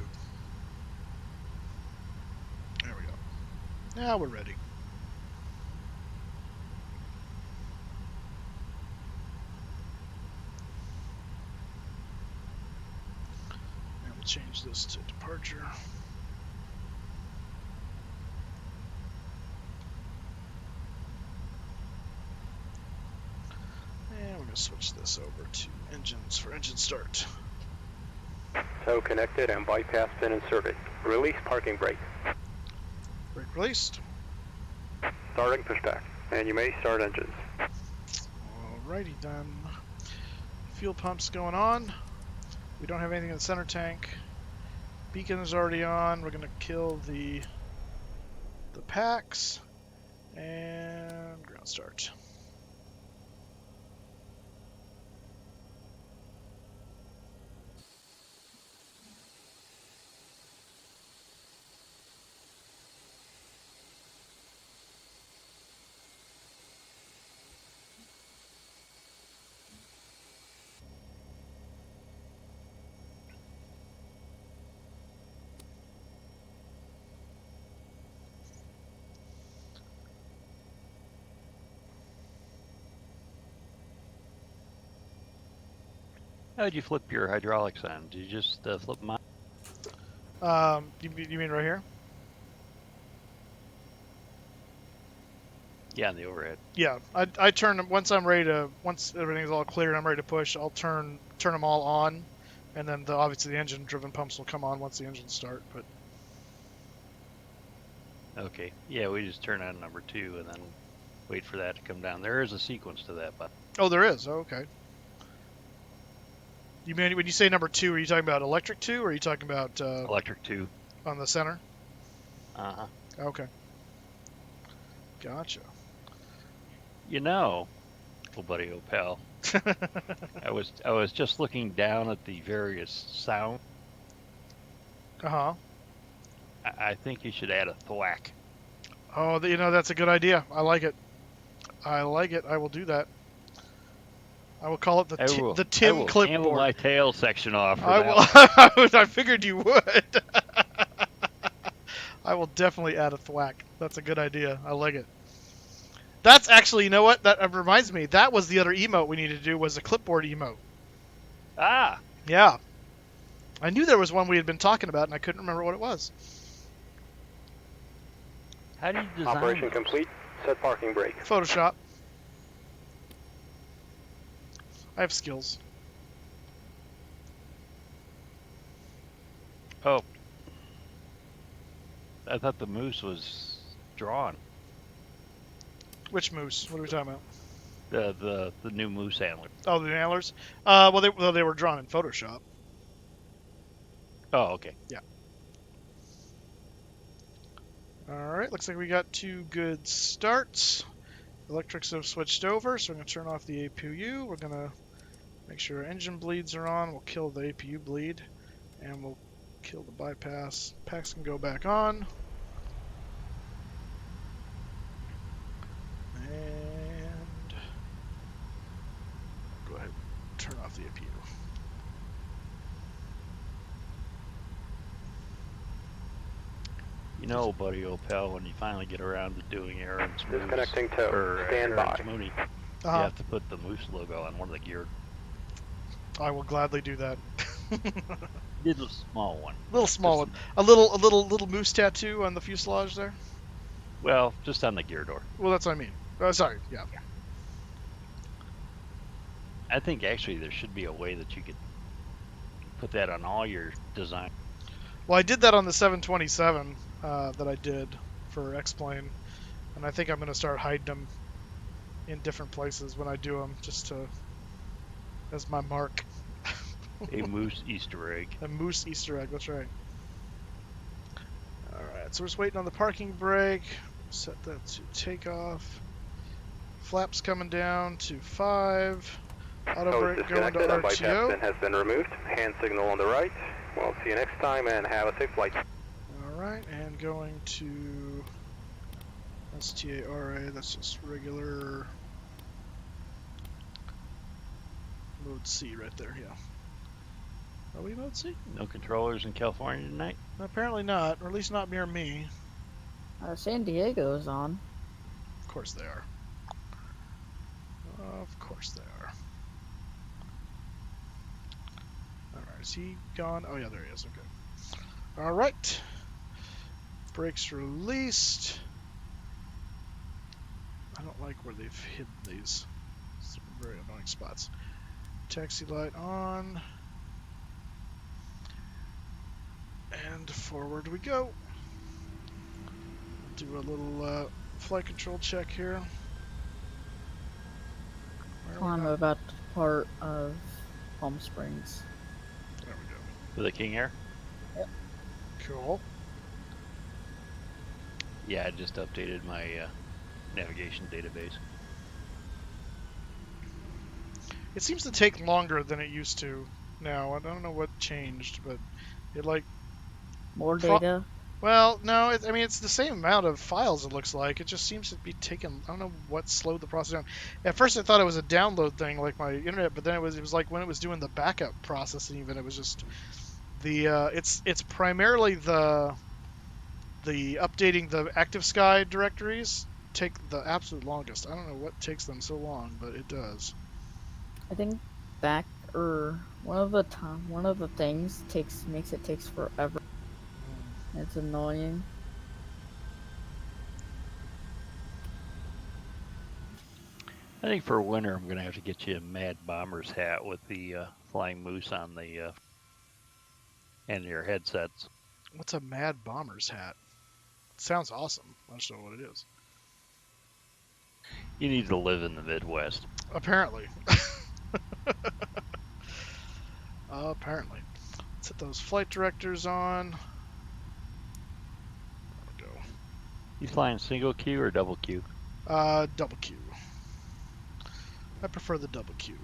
Now we're ready. And we'll change this to departure. And we're going to switch this over to engines for engine start. Tow connected and bypass pin inserted. Release parking brake. Brake released. Starting pushback. And you may start engines. Alrighty then. Fuel pump's going on. We don't have anything in the center tank. Beacon is already on. We're gonna kill the packs and ground start. How'd you flip your hydraulics on? Did you just flip them on? You mean right here? Yeah, on the overhead. Yeah, I turn them once I'm ready to. Once everything's all clear and I'm ready to push, I'll turn them all on, and then obviously the engine-driven pumps will come on once the engines start. But Okay. Yeah, we just turn on number 2 and then wait for that to come down. There is a sequence to that, but oh, there is. Oh, okay. You mean when you say number 2, are you talking about electric 2, or are you talking about electric 2. on the center? Uh-huh. Okay. Gotcha. You know, little buddy Opal, I was just looking down at the various sound. Uh-huh. I think you should add a thwack. Oh, that's a good idea. I like it. I like it. I will do that. I will call it the Tim I will clipboard. handle my tail section off for I that will. I figured you would. I will definitely add a thwack. That's a good idea. I like it. That's actually, you know what? That reminds me. That was the other emote we needed to do, was a clipboard emote. Ah! Yeah. I knew there was one we had been talking about, and I couldn't remember what it was. How do you design Operation those? complete. Set parking brake. Photoshop. I have skills. Oh. I thought the moose was drawn. Which moose? What are we talking about? The new moose antler. Oh, the antlers? Well, they were drawn in Photoshop. Oh, okay. Yeah. Alright, looks like we got 2 good starts. Electrics have switched over, so we're going to turn off the APU. We're going to make sure our engine bleeds are on. We'll kill the APU bleed, and we'll kill the bypass. Packs can go back on. And go ahead and turn off the APU. You know, buddy Opal, when you finally get around to doing Aaron's moose, Disconnecting tow. or Stand Aaron's by. Mooney, you Uh-huh. have to put the moose logo on one of the gear. I will gladly do that. Little small one. Little small Just- one. A little moose tattoo on the fuselage there. Well, just on the gear door. Well, that's what I mean. Sorry, yeah. I think actually there should be a way that you could put that on all your design. Well, I did that on the 727 that I did for X-Plane, and I think I'm going to start hiding them in different places when I do them, just to as my mark. A moose Easter egg. A moose Easter egg, that's right. Alright, so we're just waiting on the parking brake. Set that to takeoff. Flaps coming down to 5. Auto Tow is brake going to disconnected and bypass RTO. pin has been removed. Hand signal on the right. We'll see you next time and have a safe flight. Alright, and going to STARA, that's just regular mode C right there, yeah. Are we mode C? No controllers in California tonight? Apparently not, or at least not near me. San Diego's on. Of course they are. Of course they are. Alright, is he gone? Oh yeah, there he is. Okay. Alright. Brakes released. I don't like where they've hidden these. Some very annoying spots. Taxi light on. And forward we go. Do a little flight control check here. I'm about to depart of Palm Springs. There we go. With a King Air? Cool. Yeah, I just updated my navigation database. It seems to take longer than it used to now. I don't know what changed, but it like... More data. Well, no, I mean, it's the same amount of files, it looks like. It just seems to be taking... I don't know what slowed the process down. At first I thought it was a download thing, like my internet, but then it was like when it was doing the backup processing even, it was just... It's primarily the updating the ActiveSky directories take the absolute longest. I don't know what takes them so long, but it does. I think one of the things makes it takes forever. It's annoying. I think for winter, I'm gonna have to get you a Mad Bomber's hat with the flying moose on the and your headsets. What's a Mad Bomber's hat? It sounds awesome. I just don't know what it is. You need to live in the Midwest. Apparently. Apparently. Let's hit those flight directors on. There we go. You flying single Q or double Q? Double Q. I prefer the double Q.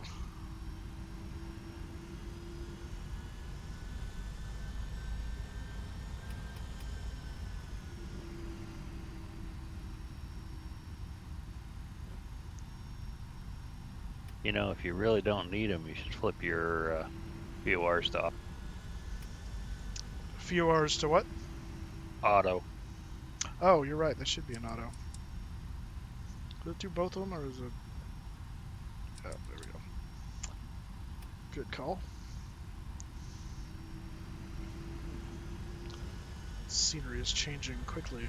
You know, if you really don't need them, you should flip your VORs to A few hours to what? auto. Oh, you're right. That should be an auto. Does it do both of them, or is it... Oh, there we go. Good call. Scenery is changing quickly.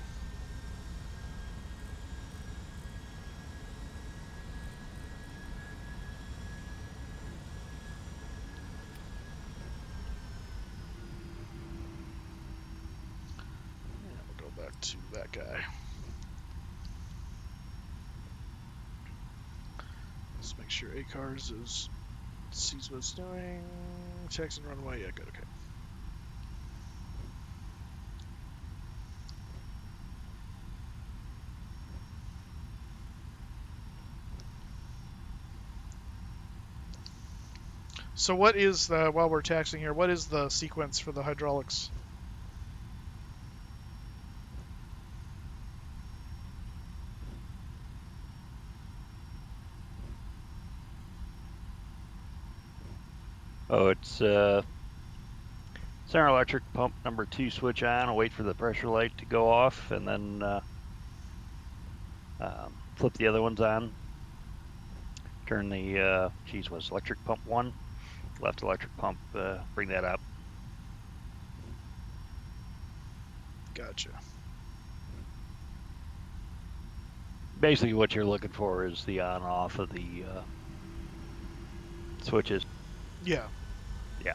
To that guy. Let's make sure ACARS sees what it's doing. Checks and runway. Yeah, good. Okay. So what is the, while we're taxiing here, what is the sequence for the hydraulics? Oh, it's center electric pump number 2 switch on. I'll wait for the pressure light to go off, and then flip the other ones on. Turn the what's electric pump 1, left electric pump. Bring that up. Gotcha. Basically, what you're looking for is the on-off of the switches. Yeah. Yeah.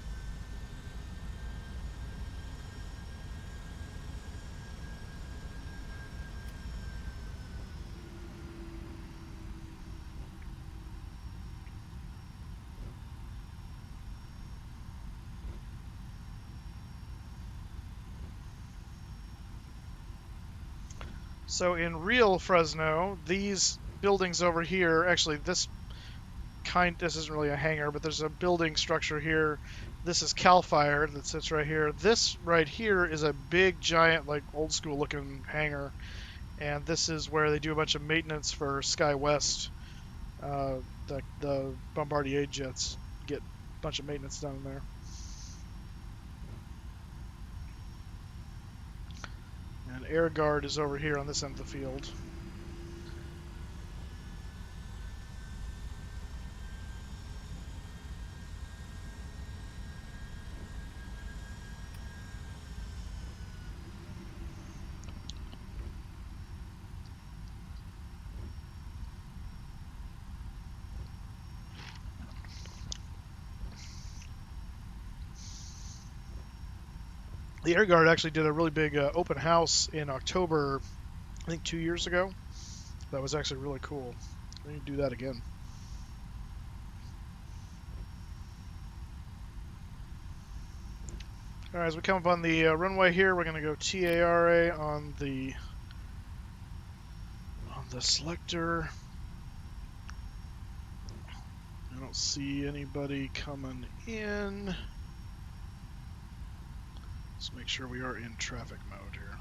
So in real Fresno, these buildings over here, actually this isn't really a hangar, but there's a building structure here. This is CAL FIRE that sits right here. This right here is a big, giant, like old school looking hangar. And this is where they do a bunch of maintenance for SkyWest. The Bombardier jets get a bunch of maintenance done in there. And air guard is over here on this end of the field. The air guard actually did a really big open house in October, I think 2 years ago. That was actually really cool. We need to do that again. All right, as we come up on the runway here, we're going to go TARA on the selector. I don't see anybody coming in. Let's make sure we are in traffic mode here.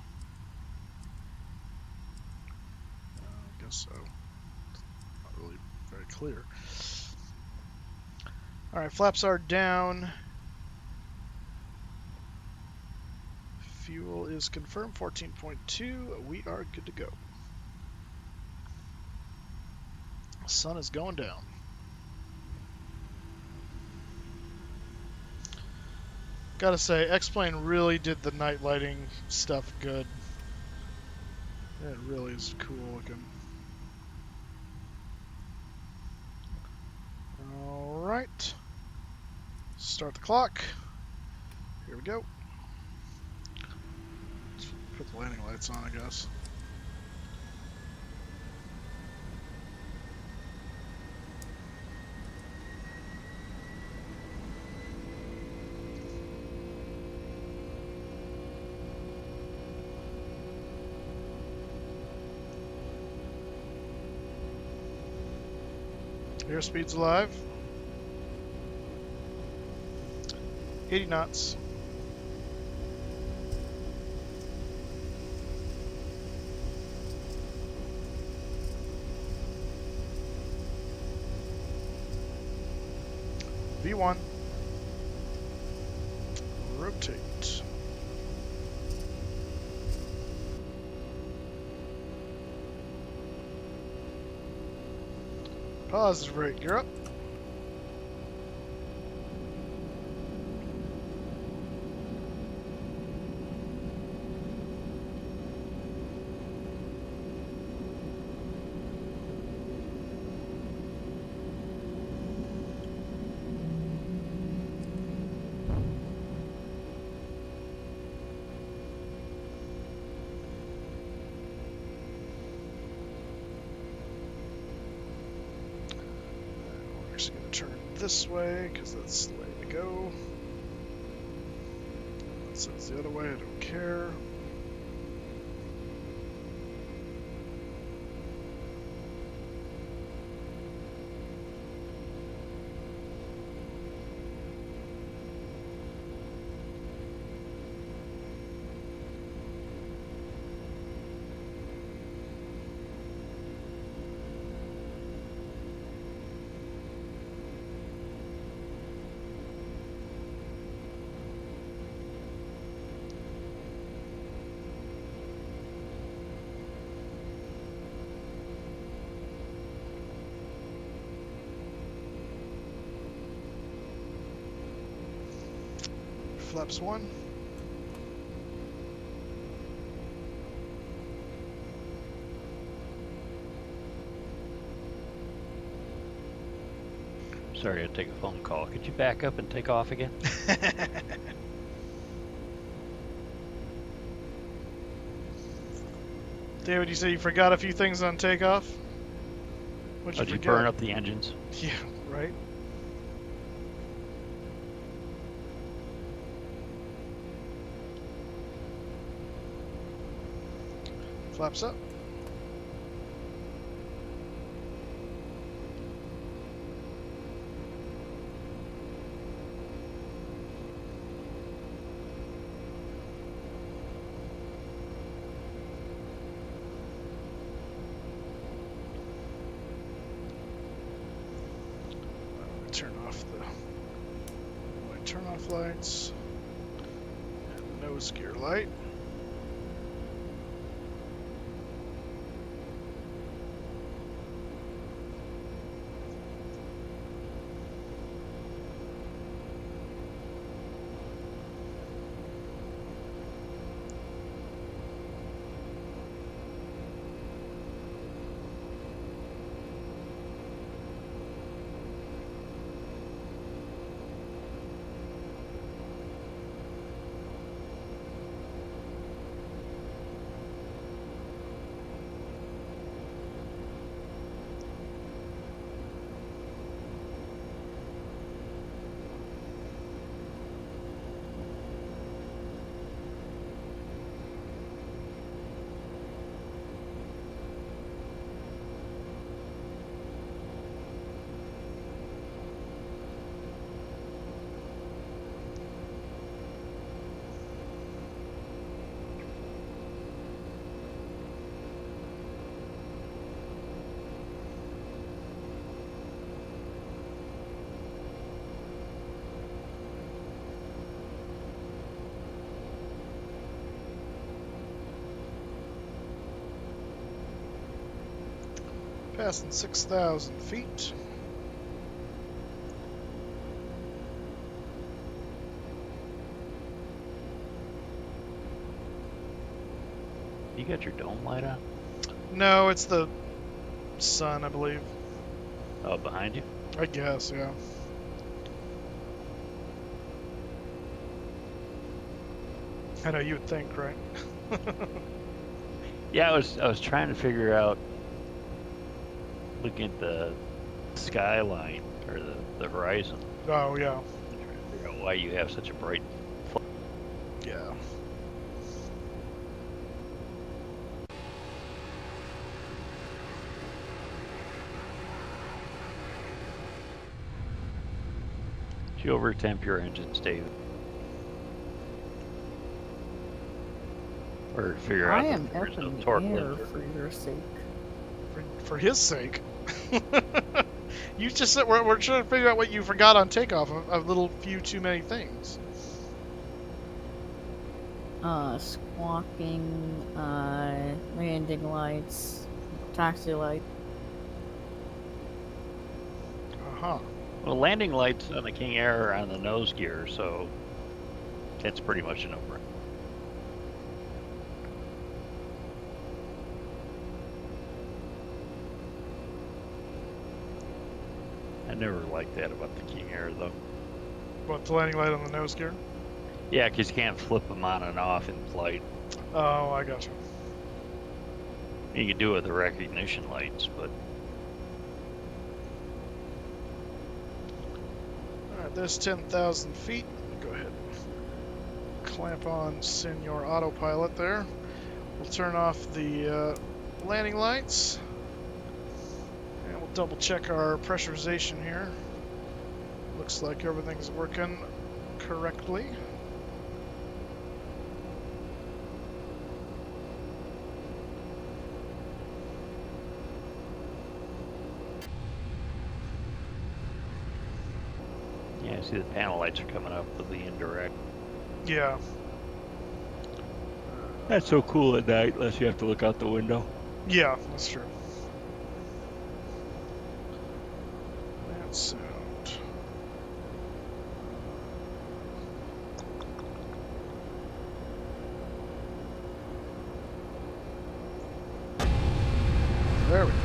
I guess so. Not really very clear. All right, flaps are down. Fuel is confirmed, 14.2. We are good to go. The sun is going down. Gotta say, X-Plane really did the night lighting stuff good. It really is cool looking. Alright. Start the clock. Here we go. Let's put the landing lights on, I guess. Airspeed's alive. 80 knots. V1. Rotate. Positive rate, you're up. We're actually going to turn this way because that's the way to go. That says the other way, I don't care. Flaps 1. Sorry, I take a phone call. Could you back up and take off again? David, you said you forgot a few things on takeoff? What'd Did you forget? burn up the engines? Yeah, right. Flaps up. Turn off the turn off lights and the nose gear light. Passing 6,000 feet. You got your dome light on? No, it's the sun, I believe. Oh, behind you? I guess, yeah. I know you would think, right? Yeah, I was trying to figure out, looking at the skyline or the horizon, Oh, yeah. trying to figure out why you have such a bright. Yeah. Did you overtemp your engines, David? Or figure I out am that there's up no in the torque air limit? for your sake. For his sake. You just said we're trying to figure out what you forgot on takeoff of little few too many things. Squawking, landing lights, taxi light. Uh-huh. Well, landing lights on the King Air are on the nose gear, so it's pretty much a no-brainer. I never liked that about the King Air, though. What, the landing light on the nose gear? Yeah, because you can't flip them on and off in flight. Oh, I gotcha. You can do it with the recognition lights, but Alright, there's 10,000 feet. Go ahead. Clamp on Senor Autopilot there. We'll turn off the landing lights. And we'll double check our pressurization here. Looks like everything's working correctly. yeah, see the panel lights are coming up with the indirect. Yeah. That's so cool at night, unless you have to look out the window. Yeah, that's true. That sound. There we go.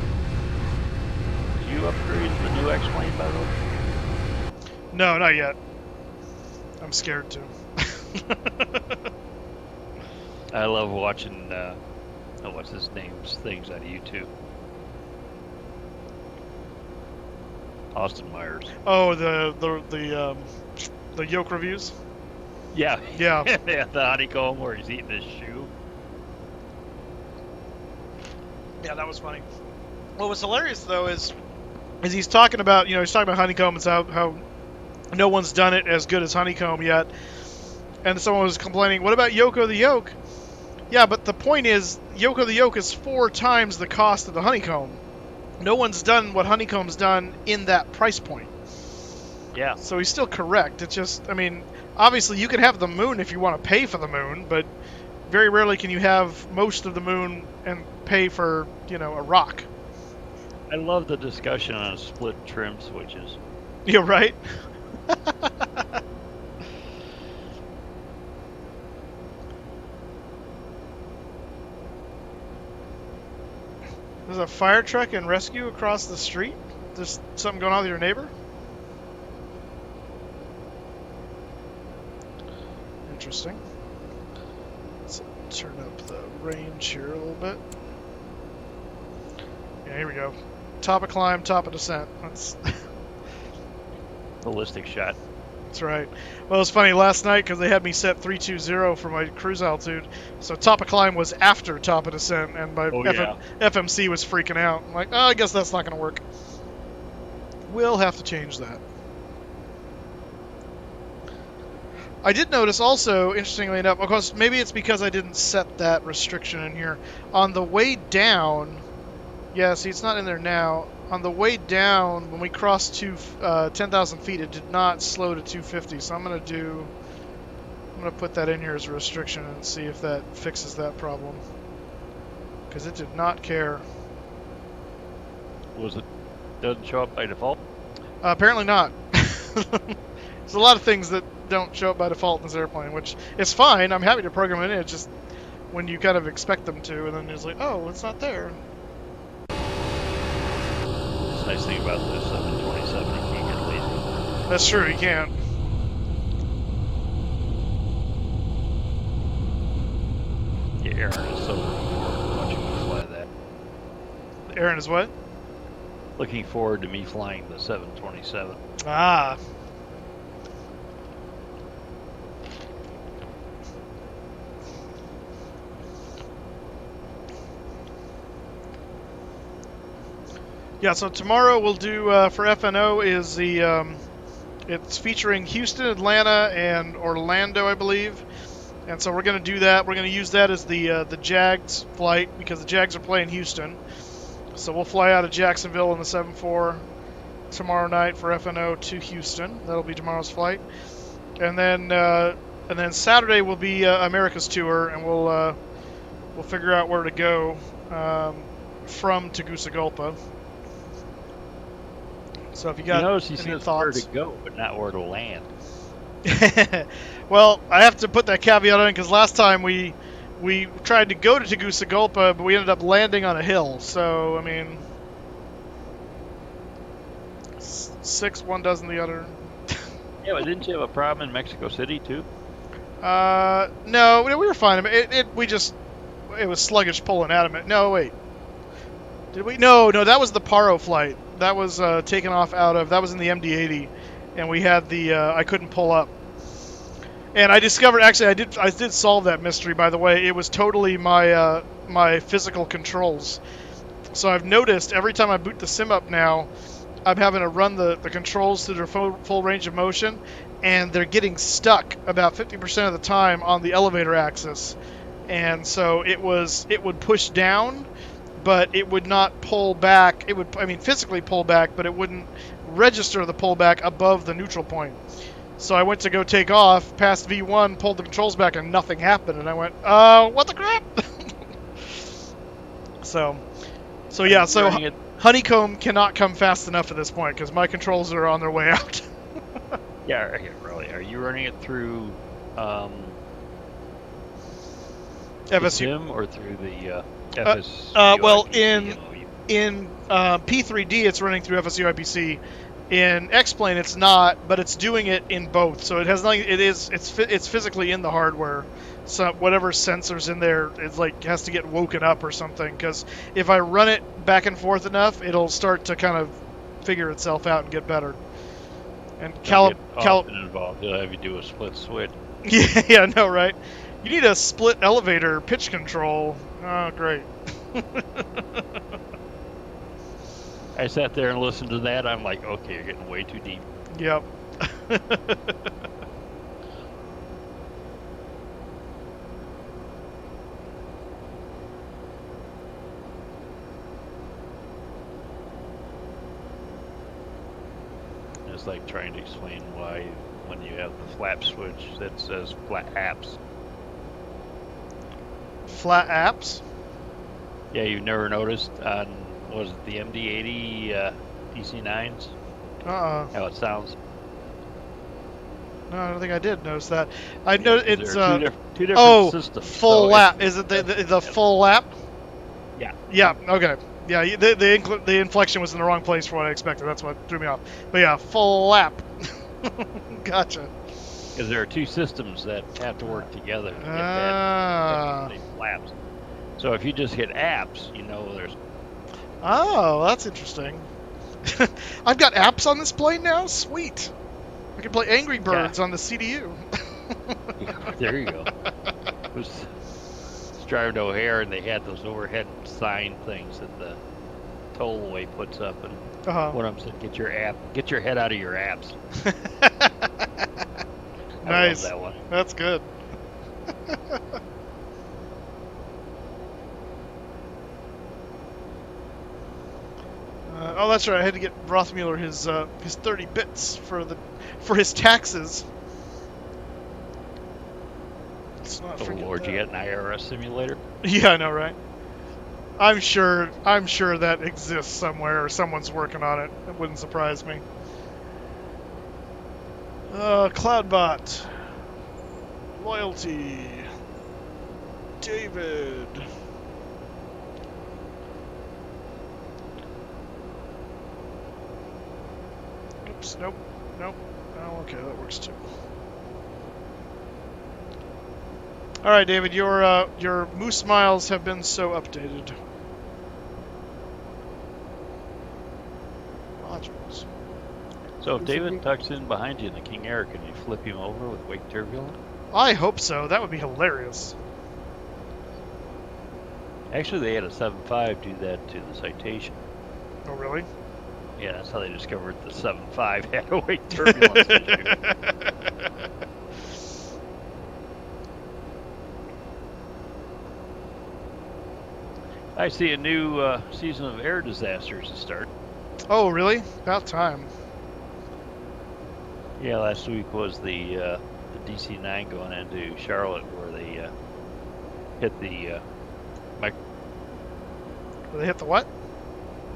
Did you upgrade the new X-Plane, by the way? No, not yet. I'm scared to. I love watching, what's his name's things on YouTube. Austin Myers. Oh, the yoke reviews. Yeah. Yeah. Yeah, the honeycomb where he's eating his shoe. Yeah, that was funny. What was hilarious though is he's talking about, he's talking about honeycomb and how no one's done it as good as honeycomb yet. And someone was complaining, what about Yoko the Yoke? Yeah, but the point is, Yoko the Yoke is 4 times the cost of the honeycomb. No one's done what honeycomb's done in that price point. Yeah. So he's still correct. It's just, I mean, obviously you can have the moon if you want to pay for the moon, but very rarely can you have most of the moon and pay for, a rock. I love the discussion on split trim switches. Yeah, right? There's a fire truck and rescue across the street? There's something going on with your neighbor? Interesting. Let's turn up the range here a little bit. Yeah, here we go. Top of climb, top of descent. That's Ballistic shot. that's right. Well, it's funny last night because they had me set 320 for my cruise altitude. So top of climb was after top of descent, and my yeah. FMC was freaking out. I'm like, oh, I guess that's not going to work. We'll have to change that. I did notice also, interestingly enough, of course, maybe it's because I didn't set that restriction in here. On the way down, yeah, see, it's not in there now. On the way down, when we crossed 10,000 feet, it did not slow to 250. So I'm going to put that in here as a restriction and see if that fixes that problem. Because it did not care. Was it doesn't show up by default? Apparently not. There's a lot of things that don't show up by default in this airplane, which is fine. I'm happy to program it in. It's just when you kind of expect them to, and then it's like, oh, it's not there. It's a nice thing about this 727. You can't get lazy. That's true, you can't. Yeah, Aaron is so looking forward to watching me fly that. Aaron is what? Looking forward to me flying the 727. Ah. Yeah, so tomorrow we'll do for FNO is the it's featuring Houston, Atlanta, and Orlando, I believe. And so we're going to do that. We're going to use that as the Jags flight because the Jags are playing Houston. So we'll fly out of Jacksonville in the 7-4 tomorrow night for FNO to Houston. That'll be tomorrow's flight. And then Saturday will be America's tour, and we'll figure out where to go from Tegucigalpa. So if you got notice he any says thoughts, where to go, but not where to land. well, I have to put that caveat in because last time we tried to go to Tegucigalpa, but we ended up landing on a hill. So I mean, 6 one dozen the other. Yeah, but didn't you have a problem in Mexico City too? No, we were fine. I mean, it was sluggish pulling at him. No, wait. Did we? No, that was the Paro flight. That was taken off out of. That was in the MD-80, and we had the. I couldn't pull up. And I discovered actually I did solve that mystery, by the way. It was totally my my physical controls. So I've noticed every time I boot the sim up now, I'm having to run the controls through their full range of motion, and they're getting stuck about 50% of the time on the elevator axis. And so it would push down, but it would not pull back. It would, I mean, physically pull back, but it wouldn't register the pullback above the neutral point. So I went to go take off, passed V1, pulled the controls back, and nothing happened. And I went, what the crap? so yeah, so Honeycomb cannot come fast enough at this point because my controls are on their way out. Yeah, really. Are you running it through the FSU sim or through the FS? well, in P3D it's running through FSU IPC. In X-Plane it's not, but it's doing it in both. So it has nothing. It's physically in the hardware. So whatever sensors in there is like has to get woken up or something. Because if I run it back and forth enough, it'll start to kind of figure itself out and get better. And involved. It'll have you do a split switch. Yeah, no, right? You need a split elevator pitch control. Oh, great. I sat there and listened to that. I'm like, okay, you're getting way too deep. Yep. It's like trying to explain why when you have the flap switch that says flat apps. Flat apps? Yeah, you've never noticed on, was it the MD-80 DC-9s? How it sounds. No, I don't think I did notice that. I know it's two different systems. Full lap. Is it the full lap? Yeah. Yeah. Okay. Yeah. The inflection was in the wrong place for what I expected. That's what threw me off. But yeah, full lap. Gotcha. Because there are two systems that have to work together to get that flaps. So if you just hit apps, you know there's. Oh, that's interesting. I've got apps on this plane now? Sweet. I can play Angry Birds on the CDU. There you go. I was driving to O'Hare and they had those overhead sign things that the tollway puts up, and one of them said, "Get your head out of your apps." Nice. I love that one. That's good. Oh, that's right. I had to get Rothmuller his 30 bits for his taxes. Let's not Oh forget Lord, that. you got an IRS simulator? Yeah, I know, right? I'm sure that exists somewhere or someone's working on it. It wouldn't surprise me. Cloudbot. Loyalty. David. Oops, nope. Oh, okay, that works too. All right, David, your Moose miles have been so updated. Modules. So if David tucks in behind you in the King Air, can you flip him over with wake turbulent? I hope so. That would be hilarious. Actually, they had a 7.5 do that to the Citation. Oh, really? Yeah, that's how they discovered the 7.5 had a wake turbulence issue. I see a new season of air disasters to start. Oh, really? About time. Yeah, last week was the DC-9 going into Charlotte where they hit the They hit the what?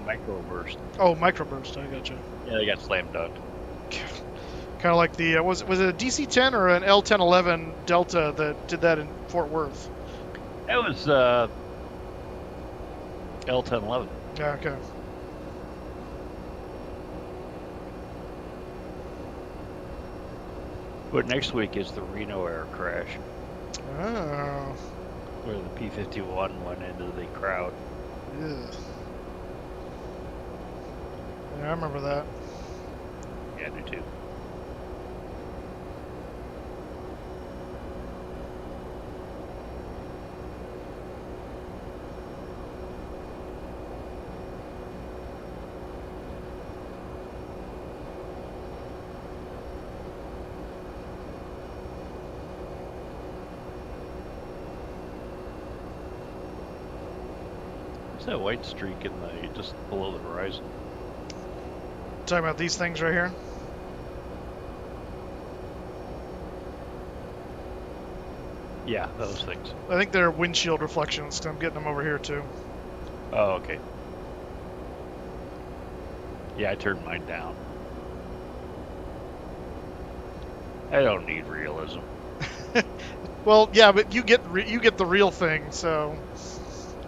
microburst. Oh, microburst. I gotcha. Yeah, they got slam dunked. Kind of like the was it a DC-10 or an L-1011 Delta that did that in Fort Worth? That was L-1011. Yeah. Okay. But next week is the Reno air crash Oh. where the P-51 went into the crowd. Ugh. Yeah, I remember that. Yeah, I do too. What's that white streak in the just below the horizon? Talking about these things right here. Yeah, those things. I think they're windshield reflections. 'Cause I'm getting them over here too. Oh, okay. Yeah, I turned mine down. I don't need realism. Well, yeah, but you get the real thing, so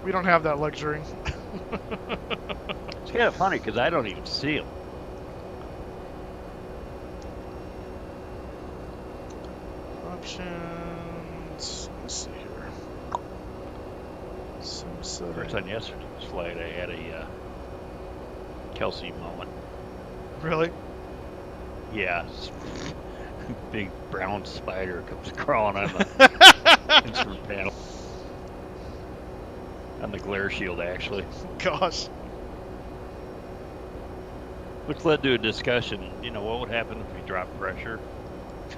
we don't have that luxury. It's kind of funny because I don't even see them. Options. Let's see here. Sim First on yesterday's flight, I had a Kelsey moment. Really? Yeah, this big brown spider comes crawling on the instrument panel. On the glare shield, actually. Gosh. Which led to a discussion, you know, what would happen if we dropped pressure?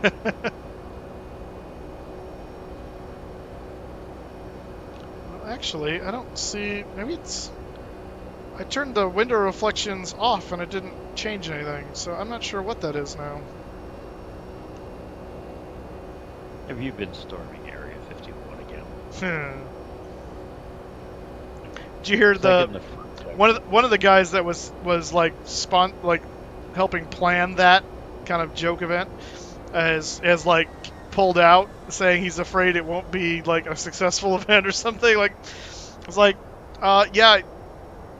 Well, actually, I don't see... Maybe it's... I turned the window reflections off and it didn't change anything, so I'm not sure what that is now. Have you been storming Area 51 again? Did you hear It's like in the... the One of the guys that was like helping plan that kind of joke event has like pulled out, saying he's afraid it won't be like a successful event or something. Like it's like, yeah,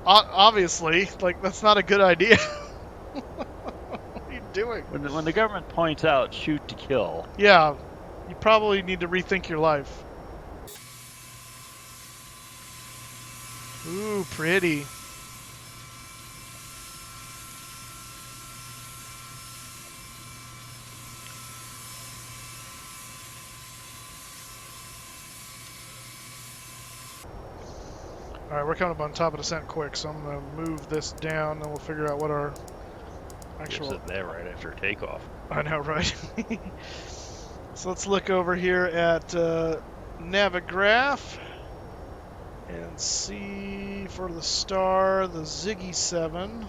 obviously, like that's not a good idea. What are you doing? When the government points out shoot to kill, Yeah, you probably need to rethink your life. Ooh, pretty. Alright, we're coming up on top of descent quick, so I'm going to move this down, and we'll figure out what our actual... said that right after takeoff. I know, right? So let's look over here at Navigraph and see for the star, the Ziggy 7.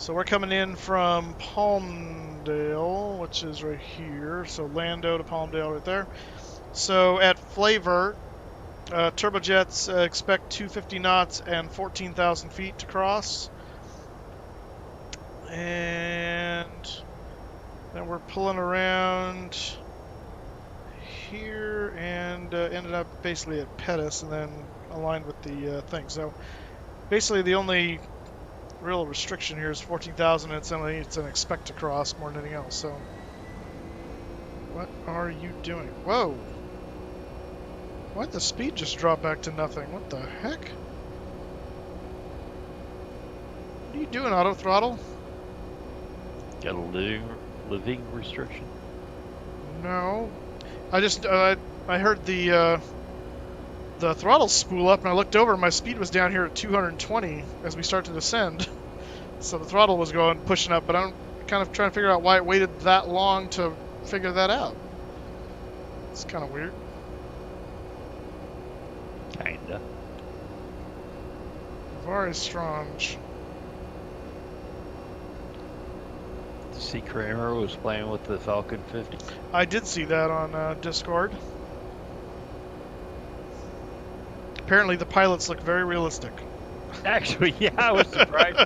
So we're coming in from Palmdale, which is right here. So Lando to Palmdale right there. So at Flavor, turbojets expect 250 knots and 14,000 feet to cross. And then we're pulling around here and ended up basically at Pettus and then aligned with the thing. So basically the only real restriction here is 14,000. It's an expect to cross more than anything else. So what are you doing? Whoa! Why'd the speed just drop back to nothing? What the heck? What are you doing, auto throttle? Got a living restriction? No. I just I heard the throttle spool up, and I looked over, and my speed was down here at 220 as we start to descend. So the throttle was pushing up, but I'm kind of trying to figure out why it waited that long to figure that out. It's kind of weird. Kinda. Very strange. Did you see Kramer was playing with the Falcon 50? I did see that on Discord. Apparently the pilots look very realistic. Actually, yeah, I was surprised.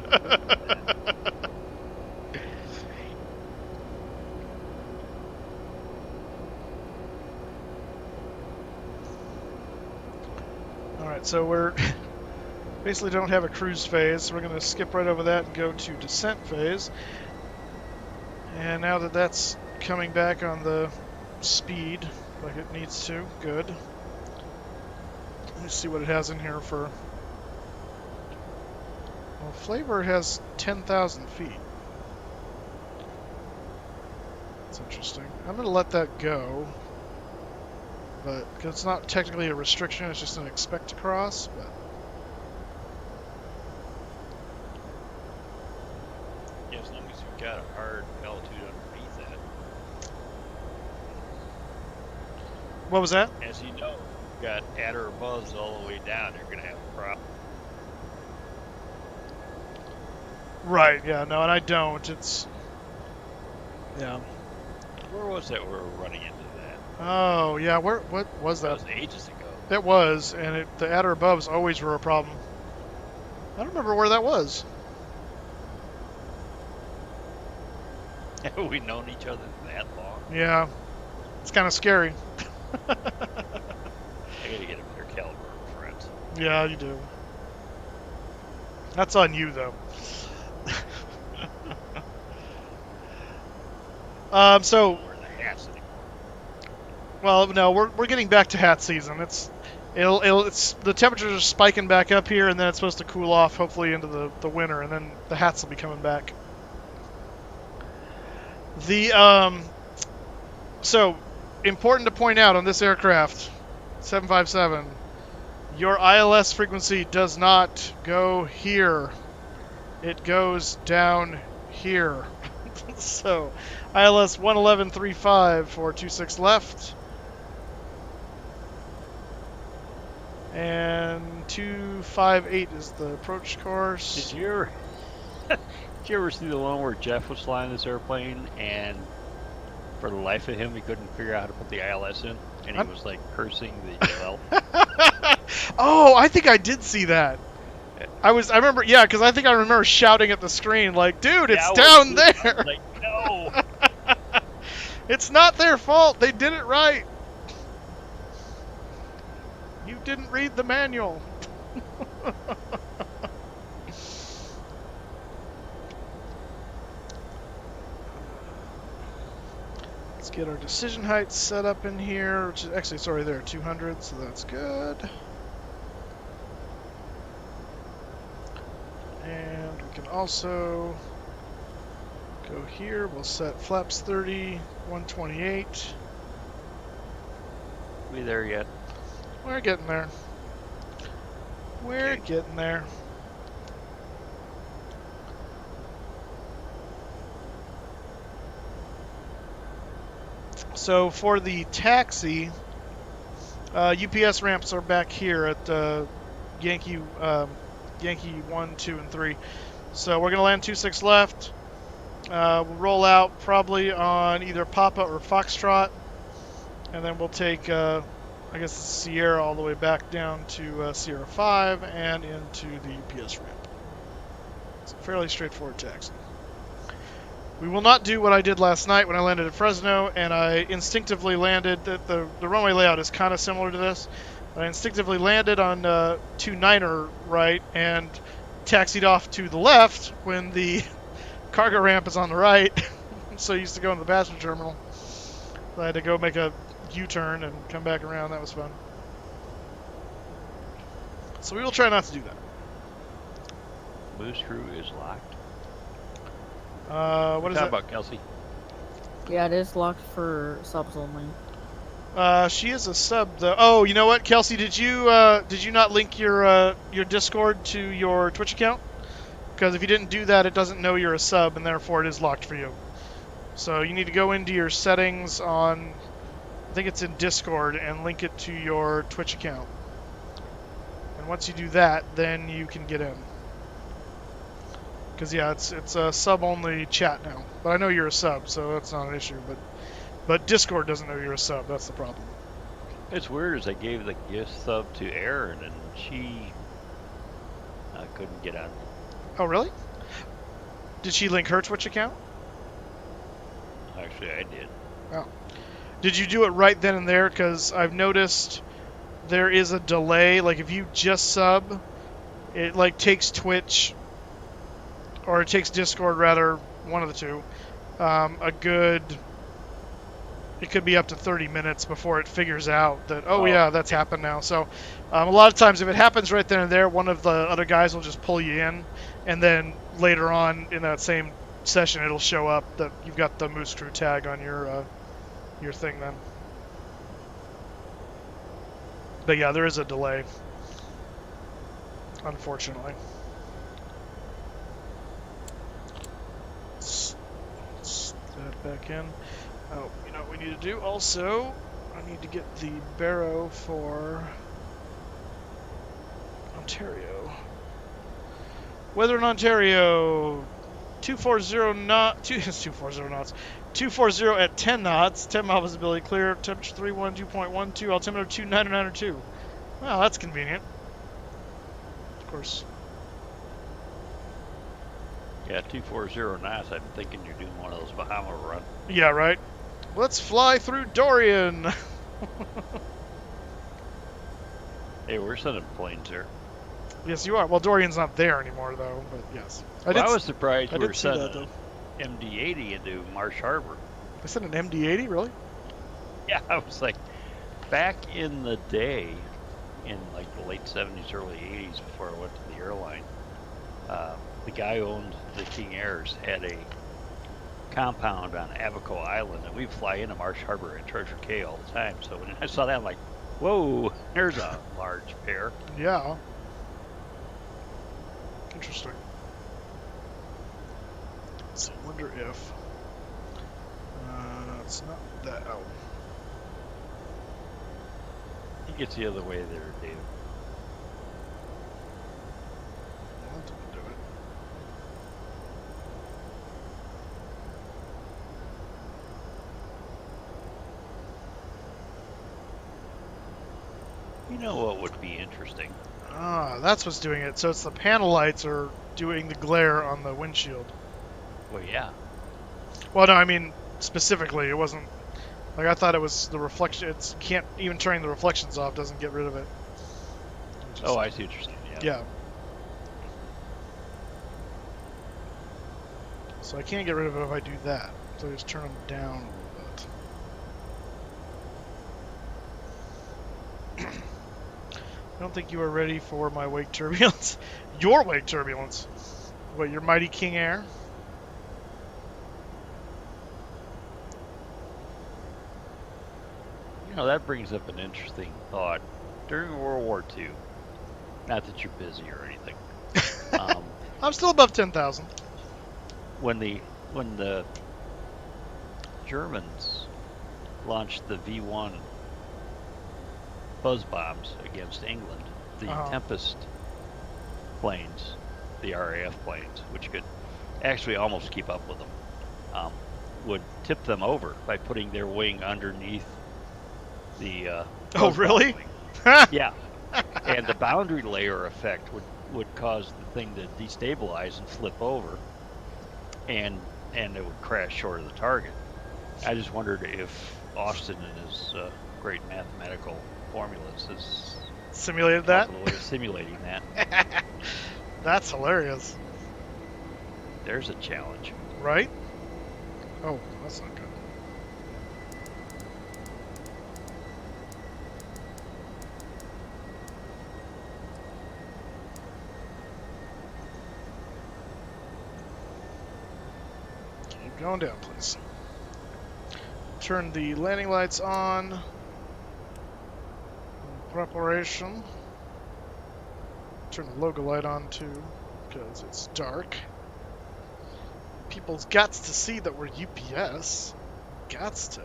Alright, so we're basically don't have a cruise phase, so we're going to skip right over that and go to descent phase. And now that that's coming back on the speed like it needs to, good. Let's see what it has in here for... Well, Flavor has 10,000 feet. That's interesting. I'm going to let that go. But, because it's not technically a restriction, it's just an expect to cross, but... Yeah, as long as you've got a hard altitude underneath that. What was that? As you know, you've got at or above all the way down, you're going to have a problem. Right, yeah, no, and I don't. It's... Yeah. Where was that we were running into that? Oh, yeah, what was that? That was ages ago. It was, and the at or aboves always were a problem. I don't remember where that was. Have we known each other that long? Yeah, it's kind of scary. I gotta get a better caliber of friends. Yeah, you do. That's on you, though. So, We're in the hats anymore. well, no, we're getting back to hat season. It's the temperatures are spiking back up here, and then it's supposed to cool off, hopefully into the winter, and then the hats will be coming back. So important to point out on this aircraft, 757, your ILS frequency does not go here. It goes down here. So, ILS 111.35 for 26 left. And 258 is the approach course. Did you ever see the one where Jeff was flying this airplane and for the life of him he couldn't figure out how to put the ILS in and he was like cursing the UL? Oh, I think I did see that. I remember, yeah, because I think I remember shouting at the screen like, dude, it's down there. Like, no. It's not their fault. They did it right. You didn't read the manual. Let's get our decision height set up in here, which is actually, sorry, there, 200, so that's good. And we can also go here. We'll set flaps 30, 128. We there yet? We're getting there. We're Okay. getting there. So for the taxi, UPS ramps are back here at Yankee 1, 2, and 3. So we're going to land 26 left. We'll roll out probably on either Papa or Foxtrot. And then we'll take, I guess, Sierra all the way back down to Sierra 5 and into the UPS ramp. It's a fairly straightforward taxi. We will not do what I did last night when I landed at Fresno, and I instinctively landed. The runway layout is kind of similar to this. I instinctively landed on 29er right and taxied off to the left when the cargo ramp is on the right. So I used to go in the passenger terminal. So I had to go make a U-turn and come back around. That was fun. So we will try not to do that. Moose crew is locked. What is that about, Kelsey? Yeah, it is locked for subs only. She is a sub, though. Oh, you know what, Kelsey? Did you not link your Discord to your Twitch account? Because if you didn't do that, it doesn't know you're a sub, and therefore it is locked for you. So you need to go into your settings on, I think it's in Discord, and link it to your Twitch account. And once you do that, then you can get in. Because yeah, it's a sub-only chat now. But I know you're a sub, so that's not an issue. But Discord doesn't know you're a sub. That's the problem. It's weird as I gave the gift sub to Erin, and she couldn't get on. Oh, really? Did she link her Twitch account? Actually, I did. Oh. Did you do it right then and there? Because I've noticed there is a delay. Like, if you just sub, it, like, takes Twitch, or it takes Discord, rather, one of the two, it could be up to 30 minutes before it figures out that, oh yeah, that's happened now. So a lot of times if it happens right then and there, one of the other guys will just pull you in, and then later on in that same session it'll show up that you've got the Moose Crew tag on your thing then. But yeah, there is a delay, unfortunately. Let's that back in. Oh, you know what we need to do also? I need to get the Barrow for Ontario. Weather in Ontario, 240 knots, 240 at 10 knots, 10 mile visibility clear, temperature 312.12, altimeter 299.2. Well, that's convenient. Of course. Yeah, 240 knots. I'm thinking you're doing one of those Bahama run. Yeah, right. Let's fly through Dorian. Hey, we're sending planes there. Yes, you are. Well, Dorian's not there anymore, though. But yes, I was surprised we were sending an MD-80 into Marsh Harbor. They sent an MD-80, really? Yeah, I was like, back in the day, in like the late 70s, early 80s, before I went to the airline, the guy who owned the King Airs had a compound on Abaco Island, and we'd fly into Marsh Harbor and Treasure Cay all the time. So when I saw that, I'm like, whoa, there's a large pair. Yeah. Interesting. So I wonder if it's not that. Oh, He gets the other way there, Dave. that didn't do it. You know what would be interesting? Ah, that's what's doing it. So it's the panel lights are doing the glare on the windshield. Well, yeah. Well, no, I mean specifically, it wasn't. Like I thought it was the reflection. It's can't even turning the reflections off doesn't get rid of it. Oh, I see what you're saying. Yeah. So I can't get rid of it if I do that. So I just turn them down a little bit. I don't think you are ready for my wake turbulence. Your wake turbulence. What, your mighty King Air? You know, that brings up an interesting thought. During World War II, not that you're busy or anything, I'm still above 10,000. when the Germans launched the V1 buzz bombs against England, the Tempest planes, the RAF planes, which could actually almost keep up with them, would tip them over by putting their wing underneath the Oh, really? wing. Yeah, and the boundary layer effect would cause the thing to destabilize and flip over, and it would crash short of the target. I just wondered if Austin and his great mathematical formulas has Simulated that? a way of simulating that. That's hilarious. There's a challenge. Right? Oh, that's not good. Keep going down, please. Turn the landing lights on. Preparation. Turn the logo light on too, because it's dark. People's gots to see that we're UPS. Gots to.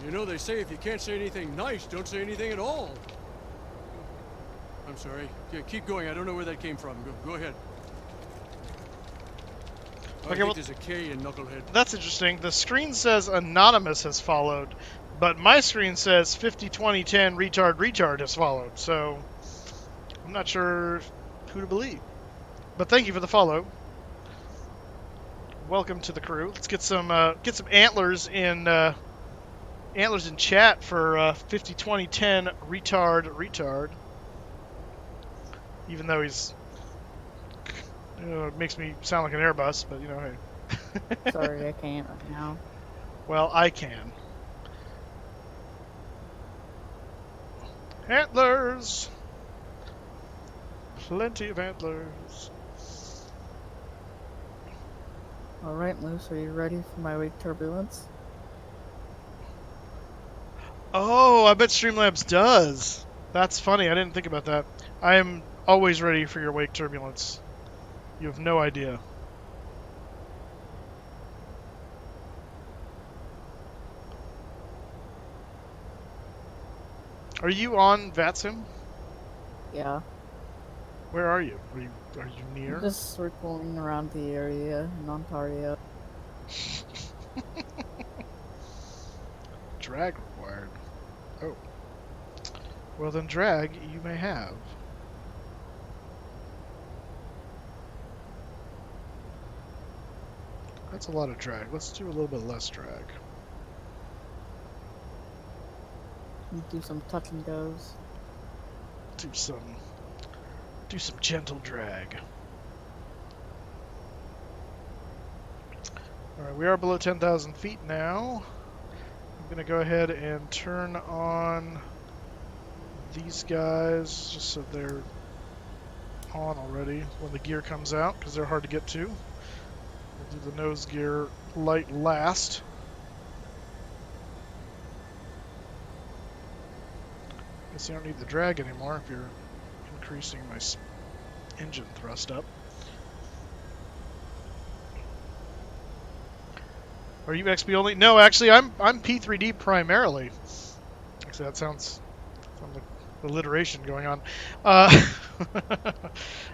You know, they say if you can't say anything nice, don't say anything at all. I'm sorry. Yeah, keep going. I don't know where that came from. Go ahead. I think there's a K in Knucklehead. That's interesting. The screen says Anonymous has followed, but my screen says 502010 retard has followed, so I'm not sure who to believe. But thank you for the follow. Welcome to the crew. Let's get some antlers in chat for 502010 retard. Even though he's, it makes me sound like an Airbus, but hey. Sorry, I can't right now. Well, I can. Antlers! Plenty of antlers. Alright, Moose, are you ready for my wake turbulence? Oh, I bet Streamlabs does. That's funny, I didn't think about that. I am always ready for your wake turbulence. You have no idea. Are you on VATSIM? Yeah. Where are you? Are you near? I'm just circling around the area in Ontario. Drag required. Oh. Well then drag you may have. That's a lot of drag. Let's do a little bit less drag. Do some touch and goes. Do some gentle drag. Alright, we are below 10,000 feet now. I'm gonna go ahead and turn on these guys just so they're on already when the gear comes out, because they're hard to get to. We'll do the nose gear light last. Guess you don't need the drag anymore if you're increasing my engine thrust up. Are you XP only? No, actually, I'm P3D primarily. Actually, that sounds like alliteration going on.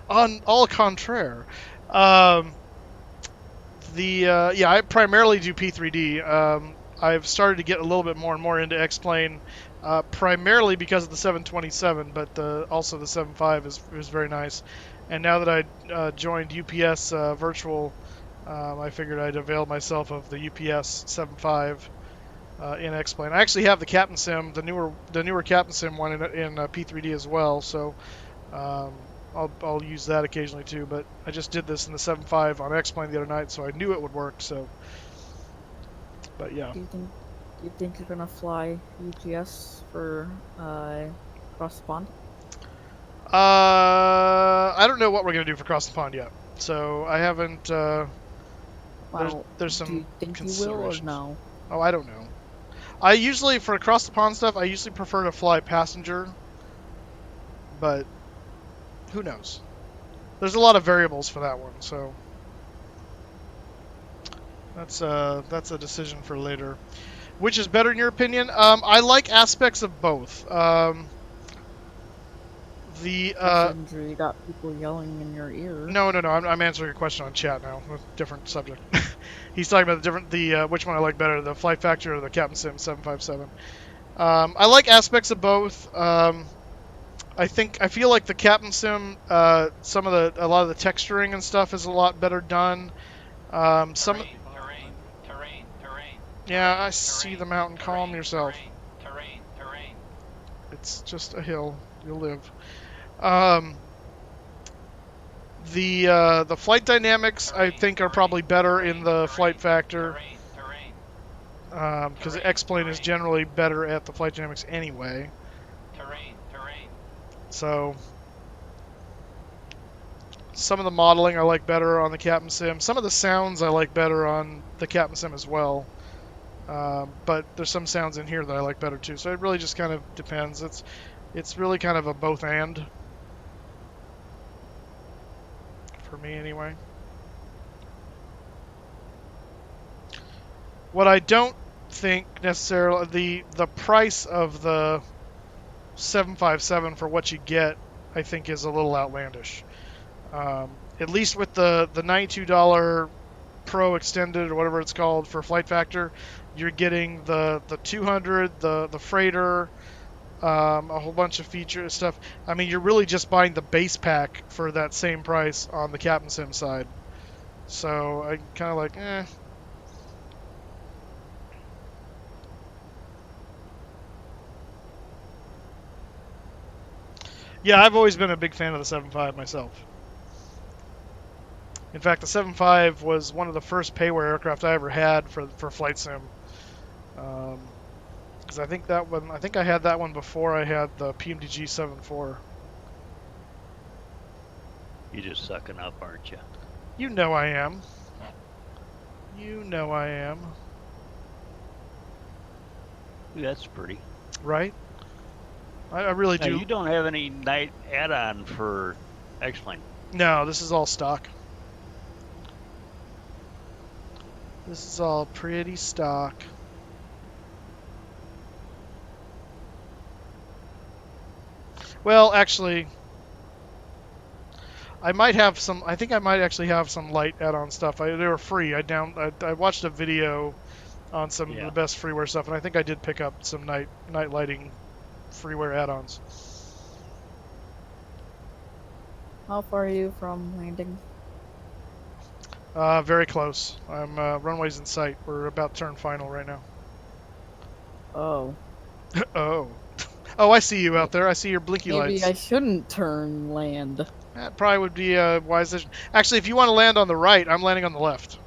On au contraire, yeah, I primarily do P3D. I've started to get a little bit more and more into X-Plane, primarily because of the 727, but also the 75 is very nice. And now that I joined UPS Virtual, I figured I'd avail myself of the UPS 75 in X-Plane. I actually have the Captain Sim, the newer Captain Sim one in P3D as well, so I'll use that occasionally too. But I just did this in the 75 on X-Plane the other night, so I knew it would work. So, but yeah. Do you think you're gonna fly UPS for across the pond? I don't know what we're gonna do for cross the pond yet, so I haven't. Well, there's some do you think you will or considerations. no? Oh, I don't know. I usually, for across the pond stuff, I usually prefer to fly passenger, but who knows? There's a lot of variables for that one, so that's a decision for later. Which is better in your opinion? I like aspects of both. You got people yelling in your ear. No. I'm answering your question on chat now. A different subject. He's talking about which one I like better, the Flight Factor or the Captain Sim 757. I like aspects of both. I feel like the Captain Sim, a lot of the texturing and stuff is a lot better done. Terrain. Yeah, I see the mountain. Calm yourself. Terrain. It's just a hill. You'll live. The flight dynamics I think are probably better in the Flight Factor. Because the X-Plane is generally better at the flight dynamics anyway. So some of the modeling I like better on the Captain Sim. Some of the sounds I like better on the Captain Sim as well. But there's some sounds in here that I like better too. So it really just kind of depends. It's really kind of a both and for me anyway. What I don't think necessarily the price of the 757 for what you get, I think is a little outlandish. At least with the $92 Pro Extended or whatever it's called for Flight Factor, you're getting the 200, the freighter, a whole bunch of feature stuff. I mean, you're really just buying the base pack for that same price on the Captain Sim side. So I kind of like, eh. Yeah, I've always been a big fan of the 7.5 myself. In fact, the 7.5 was one of the first payware aircraft I ever had for Flight Sim. Because I think I had that one before I had the PMDG 7.4. You're just sucking up, aren't you? You know I am. You know I am. That's pretty. Right? I really do. Now, you don't have any night add-on for X-Plane. No, this is all stock. This is all pretty stock. Well, actually, I might have some. I think I might actually have some light add-on stuff. They were free. I watched a video on some of the best freeware stuff, and I think I did pick up some night lighting freeware add-ons. How far are you from landing? Very close. I'm runways in sight. We're about turn final right now. Oh. Oh. Oh, I see you out there. I see your blinky lights. Maybe I shouldn't turn land. That probably would be a wise decision. Actually, if you want to land on the right, I'm landing on the left.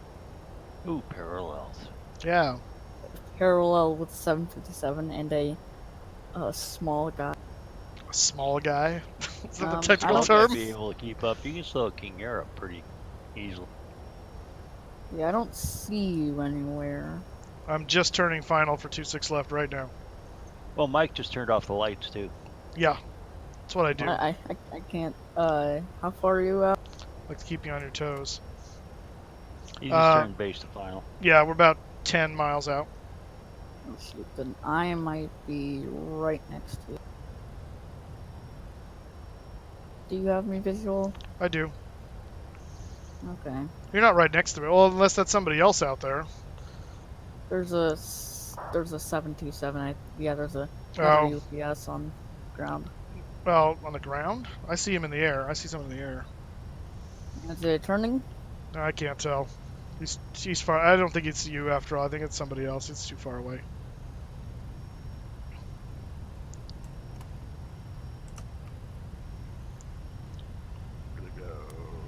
Ooh, parallels. Yeah. Parallel with 757 and a small guy. A small guy? Is that the technical I term? be able to keep up. You can slow King Air up pretty easily. Yeah, I don't see you anywhere. I'm just turning final for 26 left right now. Well, Mike just turned off the lights, too. Yeah. That's what I do. I can't. How far are you out? I like to keep you on your toes. You just turned base to final. Yeah, we're about 10 miles out. Oh, shoot, then I might be right next to you. Do you have me visual? I do. Okay. You're not right next to me. Well, unless that's somebody else out there. There's a 727. There's a UPS on ground. Well, on the ground? I see him in the air. I see someone in the air. Is it turning? No, I can't tell. He's far. I don't think it's you after all. I think it's somebody else. It's too far away.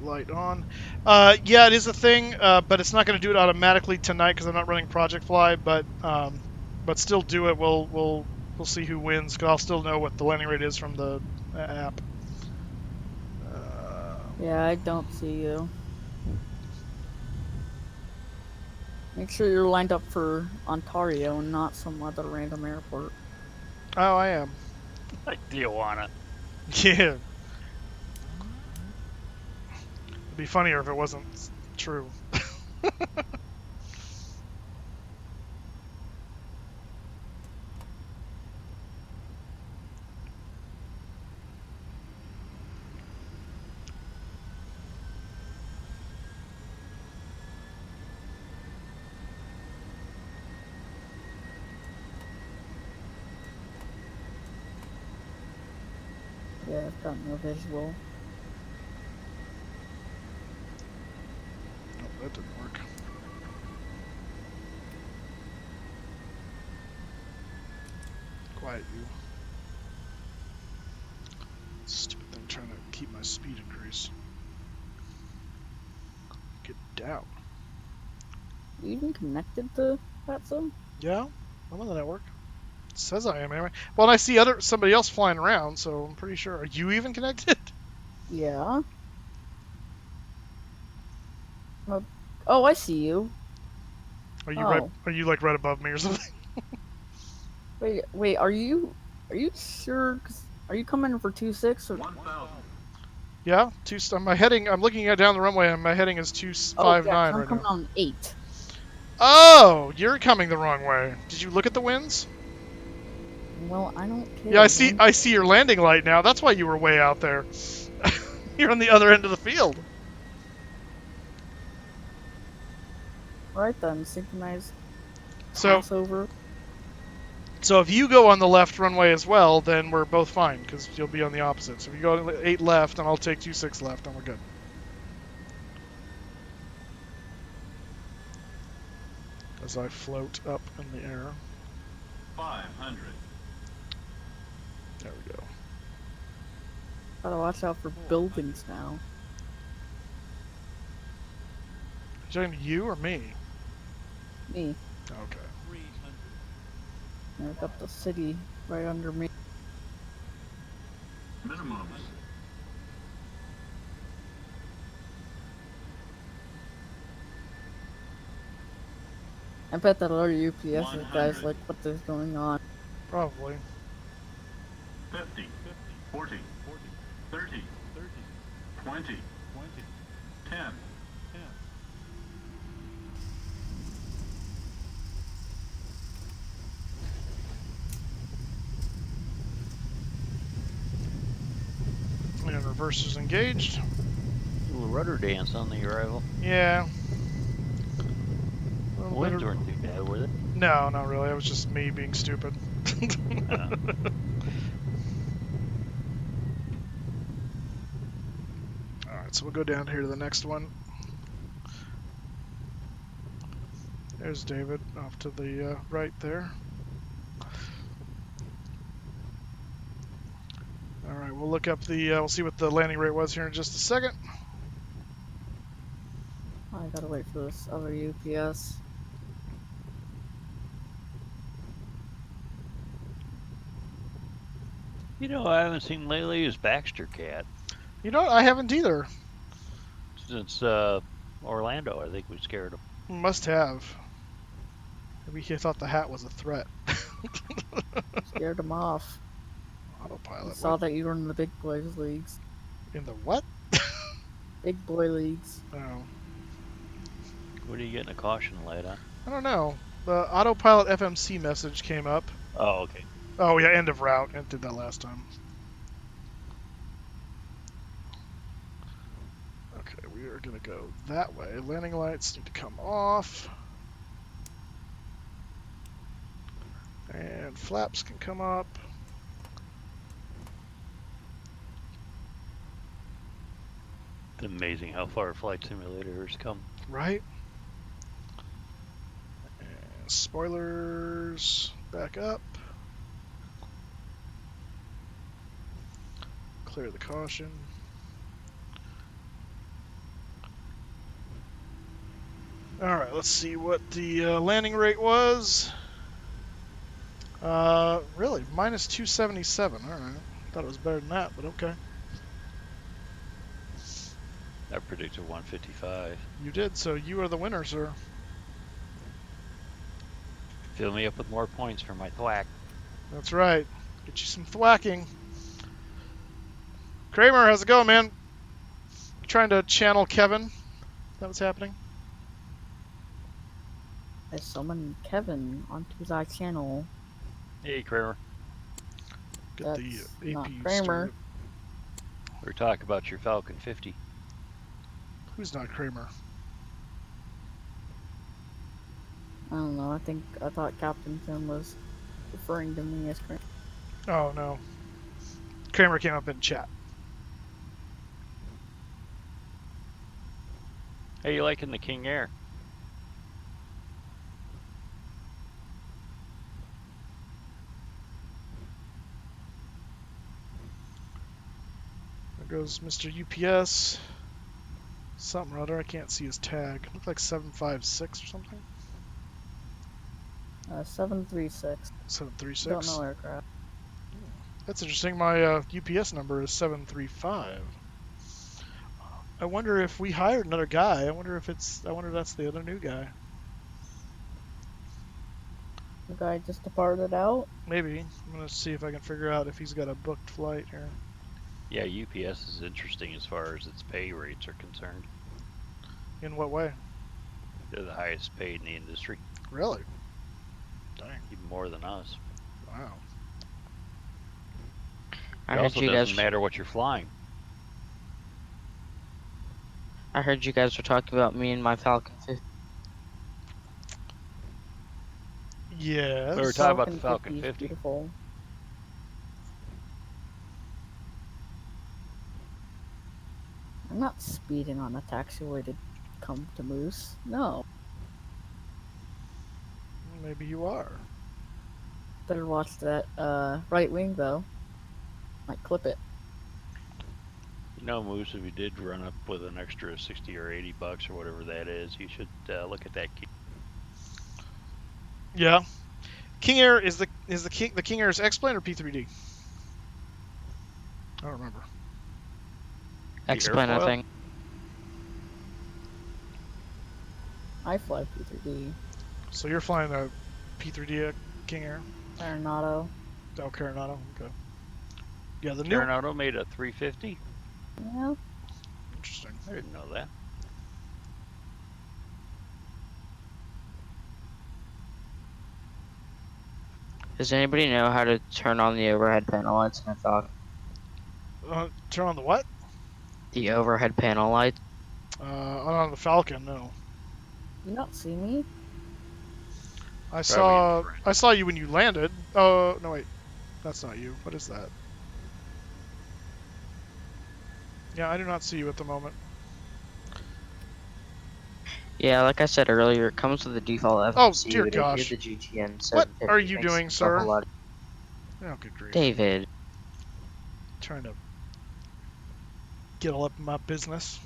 Light on. Yeah, it is a thing, but it's not going to do it automatically tonight because I'm not running Project Fly. But still do it. We'll see who wins because I'll still know what the landing rate is from the app. Yeah, I don't see you. Make sure you're lined up for Ontario and not some other random airport. Oh, I am. Like Tijuana. Yeah. It'd be funnier if it wasn't true. Yeah, I've got no visual. Nope, that didn't work. Quiet, you. Stupid thing trying to keep my speed increase. Get down. You even connected to that zone? Yeah, I'm on the network. It says I am anyway. Well, and I see somebody else flying around, so I'm pretty sure. Are you even connected? Yeah. Oh, I see you. Are you right? Are you like right above me or something? Wait, are you sure? Are you coming for 2-6 or? 1,000. Yeah, my heading. I'm looking at down the runway, and my heading is Oh, 259 I'm right coming now. on 8. Oh, you're coming the wrong way. Did you look at the winds? Well, I don't care. Yeah, I see your landing light now. That's why you were way out there. You're on the other end of the field. Right then, synchronized So crossover. So if you go on the left runway as well, then we're both fine, because you'll be on the opposite. So if you go 8 left, and I'll take 26 left, and we're good. As I float up in the air. 500. There we go. Gotta watch out for buildings now. Is it you or me? Me. Okay. I've got the city right under me. Minimums. I bet that other UPS guys 100. like what is going on. Probably. 50. 40. 30. 20. 10. And reverser's engaged. Little rudder dance on the arrival. Yeah. Winds weren't too bad, were they? No, not really. It was just me being stupid. Alright, so we'll go down here to the next one. There's David off to the right there. Alright, we'll look up we'll see what the landing rate was here in just a second. I gotta wait for this other UPS. You know, I haven't seen lately is Baxter Cat. You know what? I haven't either. Since Orlando, I think we scared him. Must have. Maybe he thought the hat was a threat. Scared him off. Autopilot. Saw that you were in the big boys leagues. In the what? Big boy leagues. Oh. What are you getting a caution light on? I don't know. The autopilot FMC message came up. Oh, okay. Oh yeah, end of route. I did that last time. Okay, we are gonna go that way. Landing lights need to come off. And flaps can come up. It's amazing how far flight simulators come. Right. And spoilers back up. Clear the caution. Alright, let's see what the landing rate was. Really? Minus 277. Alright. Thought it was better than that, but okay. I predicted 155. You did, so you are the winner, sir. Fill me up with more points for my thwack. That's right. Get you some thwacking. Kramer, how's it going, man? You trying to channel Kevin? Is that what's happening? I summoned Kevin onto thy channel. Hey, Kramer. Get That's the not AP Kramer. started. We're talking about your Falcon 50. Who's not Kramer? I don't know. I thought Captain Tim was referring to me as Kramer. Oh, no. Kramer came up in chat. How you liking the King Air? There goes Mr. UPS. Something or other. I can't see his tag. Looked like 756 or something. 736. 736. Don't know aircraft. That's interesting. My UPS number is 735. I wonder if we hired another guy. I wonder if that's the other new guy. The guy just departed out. Maybe. I'm gonna see if I can figure out if he's got a booked flight here. Yeah, UPS is interesting as far as its pay rates are concerned. In what way? They're the highest paid in the industry. Really? Dang. Even more than us. Wow. It also doesn't matter what you're flying. I heard you guys were talking about me and my Falcon 50. Yes. We were talking about the Falcon 50. Beautiful. I'm not speeding on a taxiway to come to Moose. No. Maybe you are. Better watch that right wing though. Might clip it. You know, Moose, if you did run up with an extra 60 or 80 bucks or whatever that is, you should look at that. Yeah. King Air is the King Air's X-plane or P3D? I don't remember. X-plane, I airfoil? think. I fly P3D. So you're flying a P3D at King Air? Arenado. Oh, Coronado. Okay. Yeah, the new. Coronado made a 350? Yeah. Interesting. I didn't know that. Does anybody know how to turn on the overhead panel lights in a Falcon? Turn on the what? The overhead panel lights? On the Falcon, no. You not see me? I saw you when you landed. Oh, no wait. That's not you. What is that? Yeah, I do not see you at the moment. Yeah, like I said earlier, it comes with the default Oh, FMC, dear but gosh. if you're the GTN What 750, are you makes doing, it a sir? whole lot- Oh, good grief. David, Trying to get all up in my business.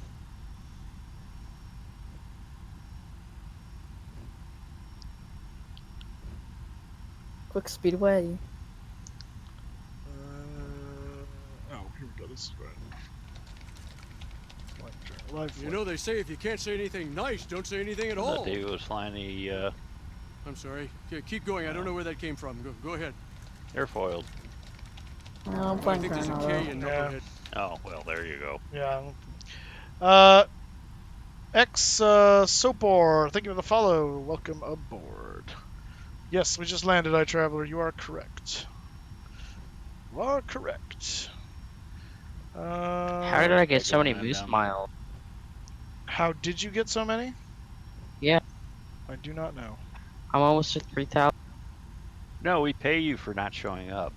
Quick speed away. Oh, here we go. This is right. Live You know they say if you can't say anything nice, don't say anything at I all. thought David was flying the I'm sorry. Keep going. I don't know where that came from. Go ahead. airfoiled. No, I'm I flying think there's a K Coronado. in Yeah. numberhead. Oh, well, there you go. Yeah. Sopor, thank you for the follow. Welcome aboard. Yes, we just landed, iTraveler. You are correct. You are correct. how did I get so many going Moose down. miles? How did you get so many? Yeah, I do not know. I'm almost at 3,000. No, we pay you for not showing up.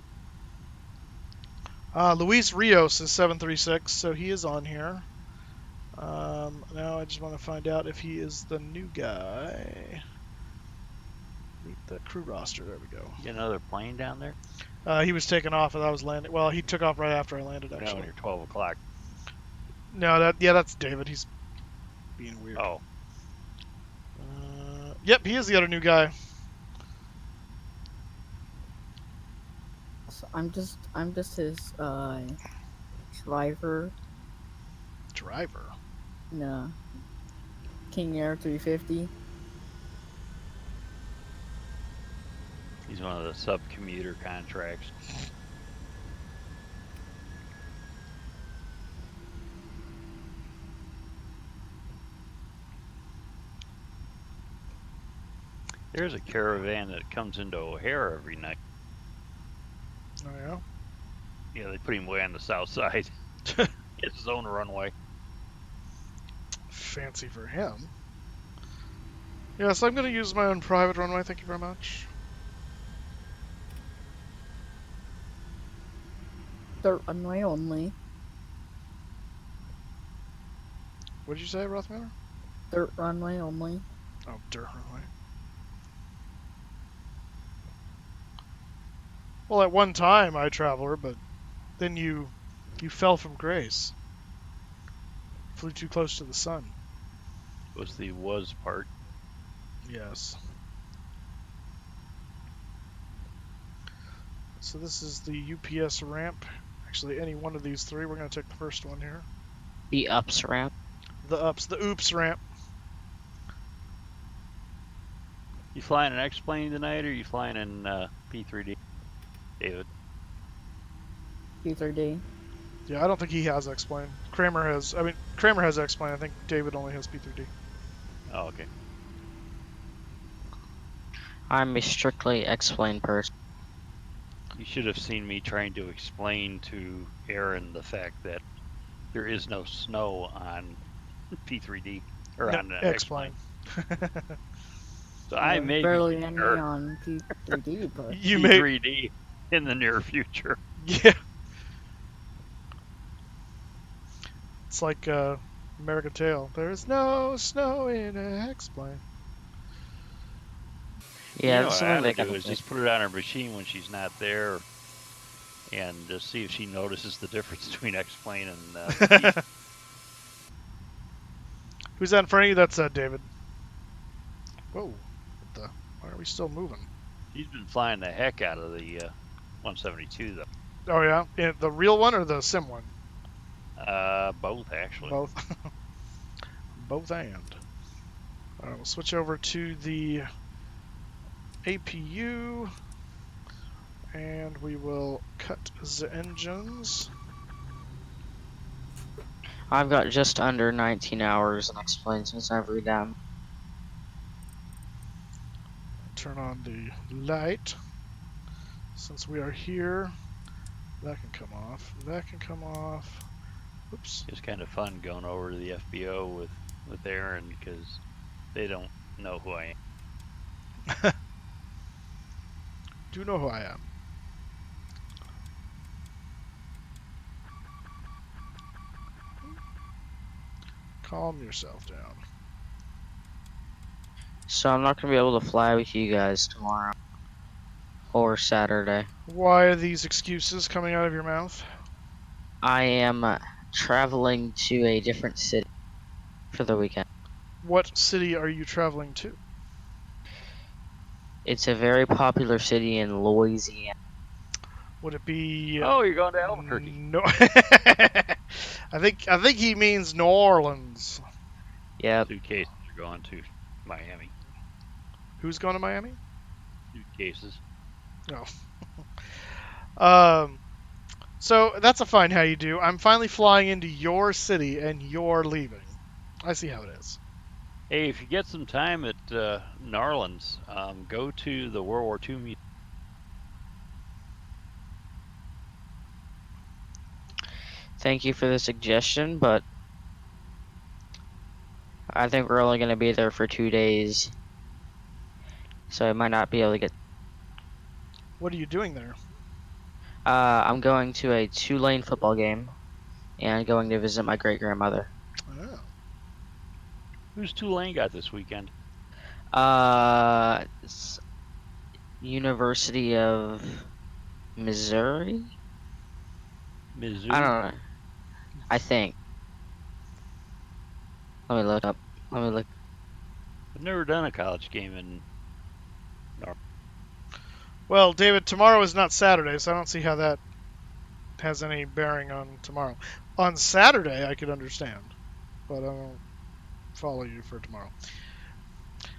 Luis Rios is 736, so he is on here. Now I just want to find out if he is the new guy. Meet the crew roster. There we go. You got another plane down there? He was taking off as I was landing. Well, he took off right after I landed, No, actually. you're 12 o'clock. No, that's David. He's being weird. Oh, Yep, he is the other new guy. So I'm just his driver. Driver. No. King Air 350. he's one of the sub-commuter contracts. There's a caravan that comes into O'Hare every night. Oh yeah. Yeah, they put him way on the south side. It's his own runway. Fancy for him. Yes, I'm going to use my own private runway. Thank you very much. Dirt runway only. What did you say, Rothmiller? Dirt runway only. Oh, dirt runway. Well, at one time, iTraveler, but then you fell from grace. Flew too close to the sun. Was the was part. Yes. So this is the UPS ramp. Actually, any one of these three. We're going to take the first one here. The ups ramp. The oops ramp. You flying an X-plane tonight, or you flying in P3D, David? P3D. Yeah, I don't think he has X-plane. Kramer has X-plane. I think David only has P3D. Oh, okay. I'm a strictly X-plane person. You should have seen me trying to explain to Aaron the fact that there is no snow on P3D or No, on X-plane. So I may be barely any sure on P3D, but You may. P3D in the near future. Yeah. It's like American Tail. There's no snow in an X-plane. Yeah, You know that's what I something ought they to do got is just put it on her machine when she's not there, and just see if she notices the difference between X-plane and. Who's that in front of you? That's David. Whoa. What the? Why are we still moving? She's been flying the heck out of the 172 though. Oh yeah, the real one or the sim one? Both actually. Both. Both and. All right, we'll switch over to the APU, and we will cut the engines. I've got just under 19 hours in X-plane since I've redone. Turn on the light. Since we are here, that can come off. That can come off. Oops. It's kind of fun going over to the FBO with Aaron because they don't know who I am. Do know who I am. Calm yourself down. So I'm not gonna be able to fly with you guys tomorrow or Saturday. Why are these excuses coming out of your mouth? I am traveling to a different city for the weekend. What city are you traveling to? It's a very popular city in Louisiana. Would it be? Oh, you're going to Albuquerque. No. I think he means New Orleans. Yep. Suitcases are going to Miami. Who's going to Miami? Suitcases. No. So that's a fine how you do. I'm finally flying into your city and you're leaving. I see how it is. Hey, if you get some time at New Orleans, go to the World War II museum. Thank you for the suggestion, but I think we're only going to be there for 2 days. So I might not be able to get... What are you doing there? I'm going to a Tulane football game and going to visit my great-grandmother. Oh. Who's Tulane got this weekend? It's University of Missouri? Mizzou? I don't know. I think. Let me look up. Let me look. I've never done a college game in. Well, David, tomorrow is not Saturday, so I don't see how that has any bearing on tomorrow. On Saturday, I could understand, but I don't follow you for tomorrow.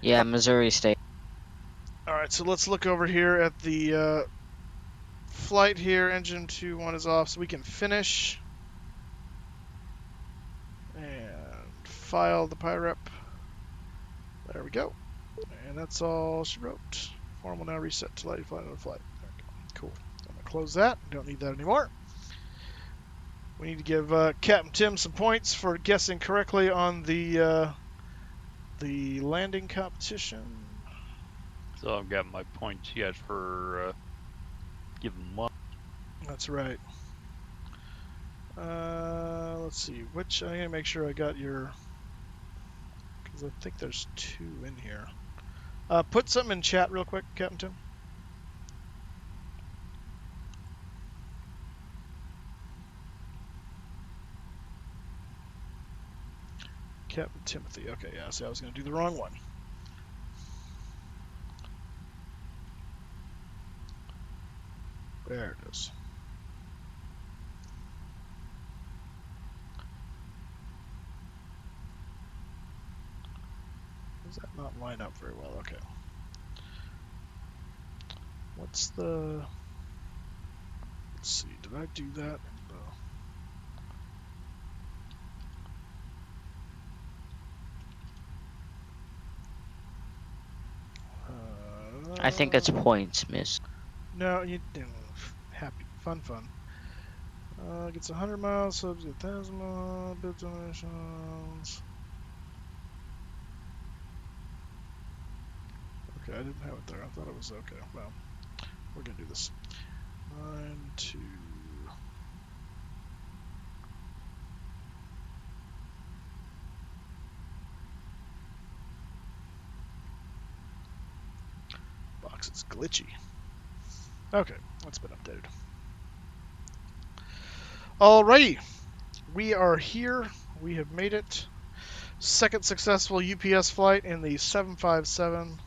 Yeah, Missouri State. All right, so let's look over here at the flight here. Engine 2-1 is off, so we can finish. And file the PIREP. There we go. And that's all she wrote. Form will now reset to light flight on the flight. There we go. Cool. I'm going to close that. Don't need that anymore. We need to give Captain Tim some points for guessing correctly on the landing competition. So I've got my points yet for giving one. That's right. Let's see. Which I gotta make sure I got your, because I think there's 2 in here. Put something in chat real quick, Captain Tim. Captain Timothy. Okay, yeah. See, I was gonna do the wrong one. There it is. Does that not line up very well? Okay. What's the... Let's see. Did I do that? I think it's points, miss. No, you happy, fun. Gets 100 miles, subs get 1,000 miles, bid donations. Okay, I didn't have it there. I thought it was okay. Well, we're gonna do this. 9 2. Box is glitchy. Okay, that's been updated. Alrighty, we are here. We have made it. Second successful UPS flight in the 757.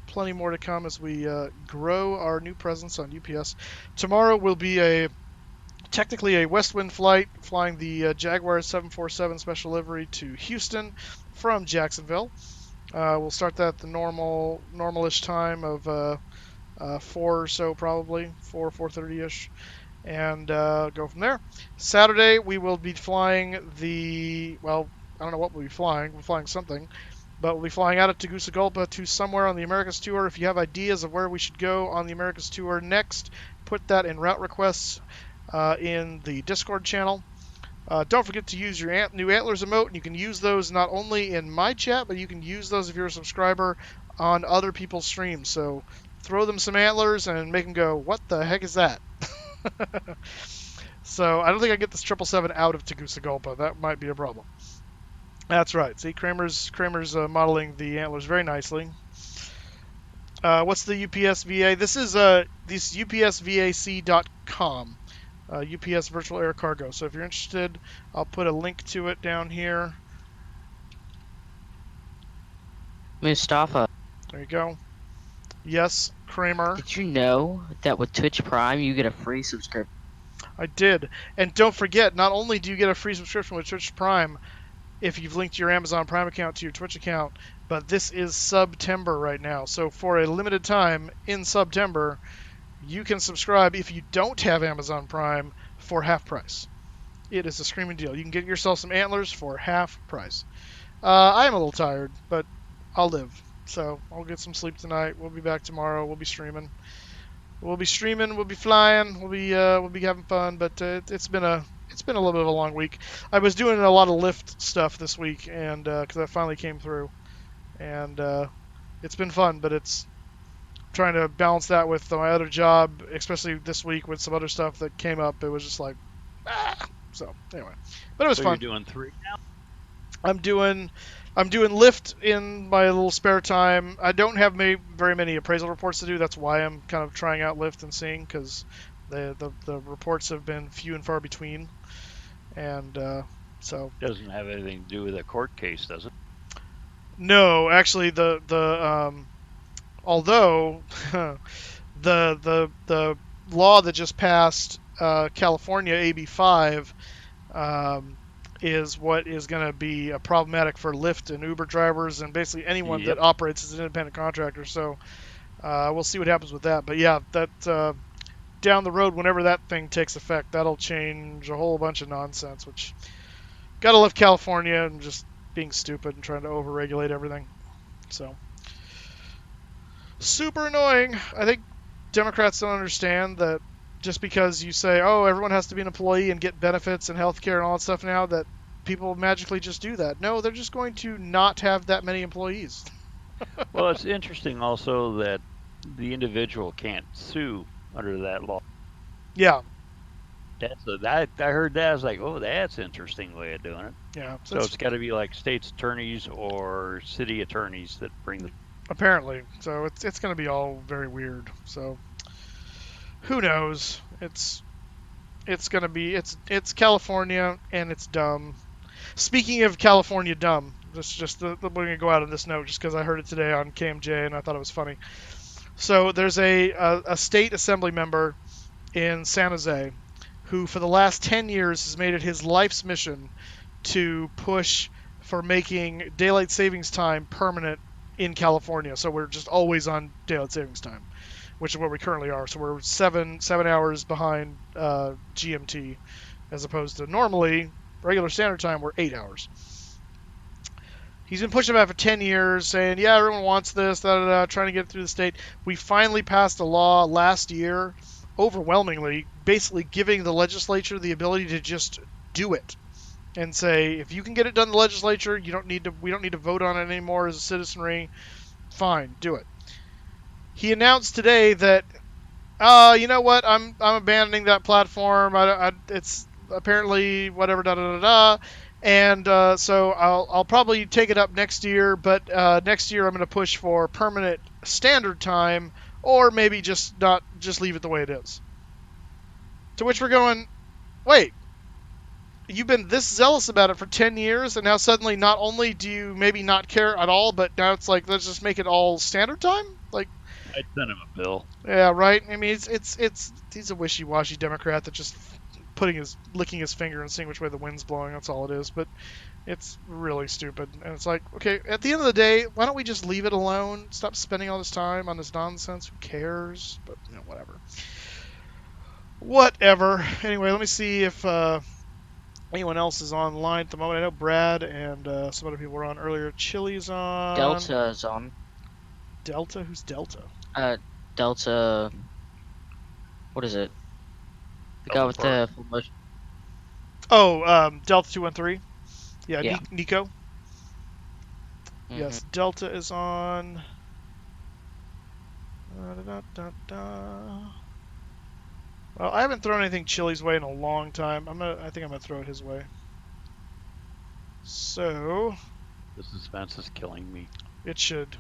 Plenty more to come as we grow our new presence on UPS. Tomorrow will be technically a Westwind flight, flying the Jaguar 747 special livery to Houston from Jacksonville. We'll start that at the normalish time of 4 or so, probably 4:30ish, and go from there. Saturday we will be flying the, well, I don't know what we'll be flying. We're flying something, but we'll be flying out of Tegucigalpa to somewhere on the Americas tour. If you have ideas of where we should go on the Americas tour next, put that in route requests in the Discord channel. Don't forget to use your new Antlers emote, and you can use those not only in my chat, but you can use those if you're a subscriber on other people's streams. So throw them some antlers and make them go, what the heck is that? So I don't think I get this 777 out of Tegucigalpa. That might be a problem. That's right. See, Kramer's modeling the antlers very nicely. What's the UPSVA? This is UPSVAC.com. UPS Virtual Air Cargo. So if you're interested, I'll put a link to it down here. Moosestaffa, There you go. Yes, Kramer. did you know that with Twitch Prime you get a free subscription? I did. And don't forget, not only do you get a free subscription with Twitch Prime if you've linked your Amazon Prime account to your Twitch account, but this is September right now. So for a limited time in September, you can subscribe if you don't have Amazon Prime for half price. It is a screaming deal. You can get yourself some antlers for half price. I am a little tired, but I'll live. So I'll get some sleep tonight. We'll be back tomorrow. We'll be streaming. We'll be flying. We'll be having fun. But it's been a little bit of a long week. I was doing a lot of lift stuff this week, and because I finally came through, and it's been fun. But it's trying to balance that with my other job, especially this week with some other stuff that came up. It was just like, so anyway, but it was fun. You're doing 3 now? I'm doing lift in my little spare time. I don't have very many appraisal reports to do. That's why I'm kind of trying out lift and seeing, because the reports have been few and far between, and so Doesn't have anything to do with a court case, does it? no, actually although the law that just passed, California AB5, is what is going to be problematic for Lyft and Uber drivers and basically anyone that operates as an independent contractor. So we'll see what happens with that. But yeah, that down the road, whenever that thing takes effect, that'll change a whole bunch of nonsense, which gotta love California and just being stupid and trying to overregulate everything. So super annoying. I think Democrats don't understand that just because you say, oh, everyone has to be an employee and get benefits and healthcare and all that stuff now, that people magically just do that. No, they're just going to not have that many employees. Well, it's interesting also that the individual can't sue under that law. Yeah. I heard that. I was like, oh, that's an interesting way of doing it. Yeah. So it's got to be like state's attorneys or city attorneys that bring the. Apparently. So it's going to be all very weird. So who knows? It's going to be it's California and it's dumb. Speaking of California dumb, we're going to go out on this note just because I heard it today on KMJ and I thought it was funny. So there's a state assembly member in San Jose who for the last 10 years has made it his life's mission to push for making daylight savings time permanent in California. So we're just always on daylight savings time, which is what we currently are. So we're seven hours behind GMT, as opposed to normally regular standard time we're 8 hours. He's been pushing back for 10 years, saying, yeah, everyone wants this, trying to get it through the state. We finally passed a law last year, overwhelmingly, basically giving the legislature the ability to just do it and say, if you can get it done in the legislature, we don't need to vote on it anymore as a citizenry. Fine, do it. He announced today that, you know what, I'm abandoning that platform. It's apparently whatever, and so I'll probably take it up next year, but next year I'm going to push for permanent standard time, or maybe just leave it the way it is. To which we're going, wait, you've been this zealous about it for 10 years, and now suddenly not only do you maybe not care at all, but now it's like, let's just make it all standard time? Like, I'd send him a bill. Yeah, right. I mean, he's a wishy-washy Democrat that just licking his finger and seeing which way the wind's blowing. That's all it is. But it's really stupid. And it's like, okay, at the end of the day, why don't we just leave it alone? Stop spending all this time on this nonsense. Who cares? But whatever. Whatever. Anyway, let me see if anyone else is online at the moment. I know Brad and some other people were on earlier. Chili's on. Delta is on. Delta? Who's Delta? Delta. What is it? The guy with the full motion. Oh, Delta 213. Yeah. Nico. Mm-hmm. Yes, Delta is on. Well, I haven't thrown anything Chili's way in a long time. I think I'm gonna throw it his way. So. The suspense is killing me. It should.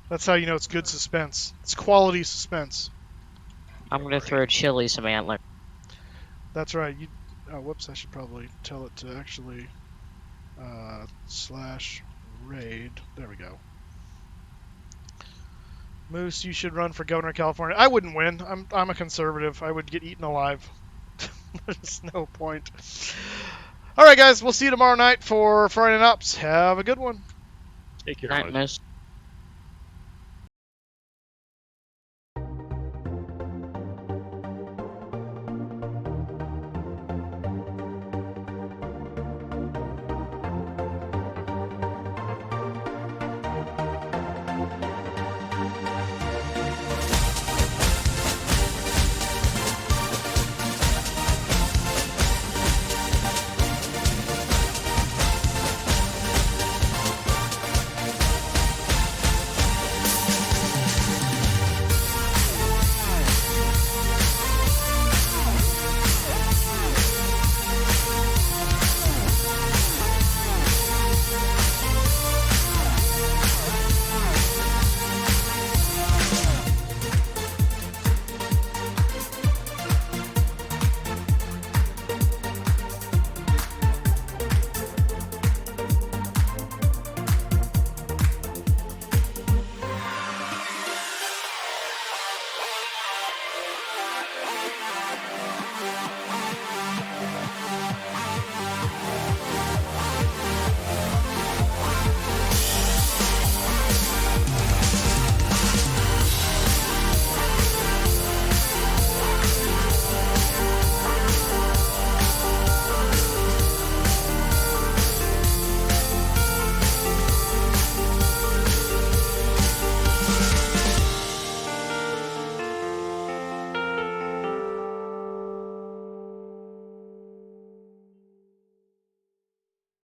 That's how you know it's good suspense. It's quality suspense. I'm gonna throw Chili some antler. That's right. Whoops! I should probably tell it to actually /raid. There we go. Moose, you should run for governor of California. I wouldn't win. I'm a conservative. I would get eaten alive. There's no point. All right, guys. We'll see you tomorrow night for Friday Night Ops. Have a good one. Take care. Night, Moose.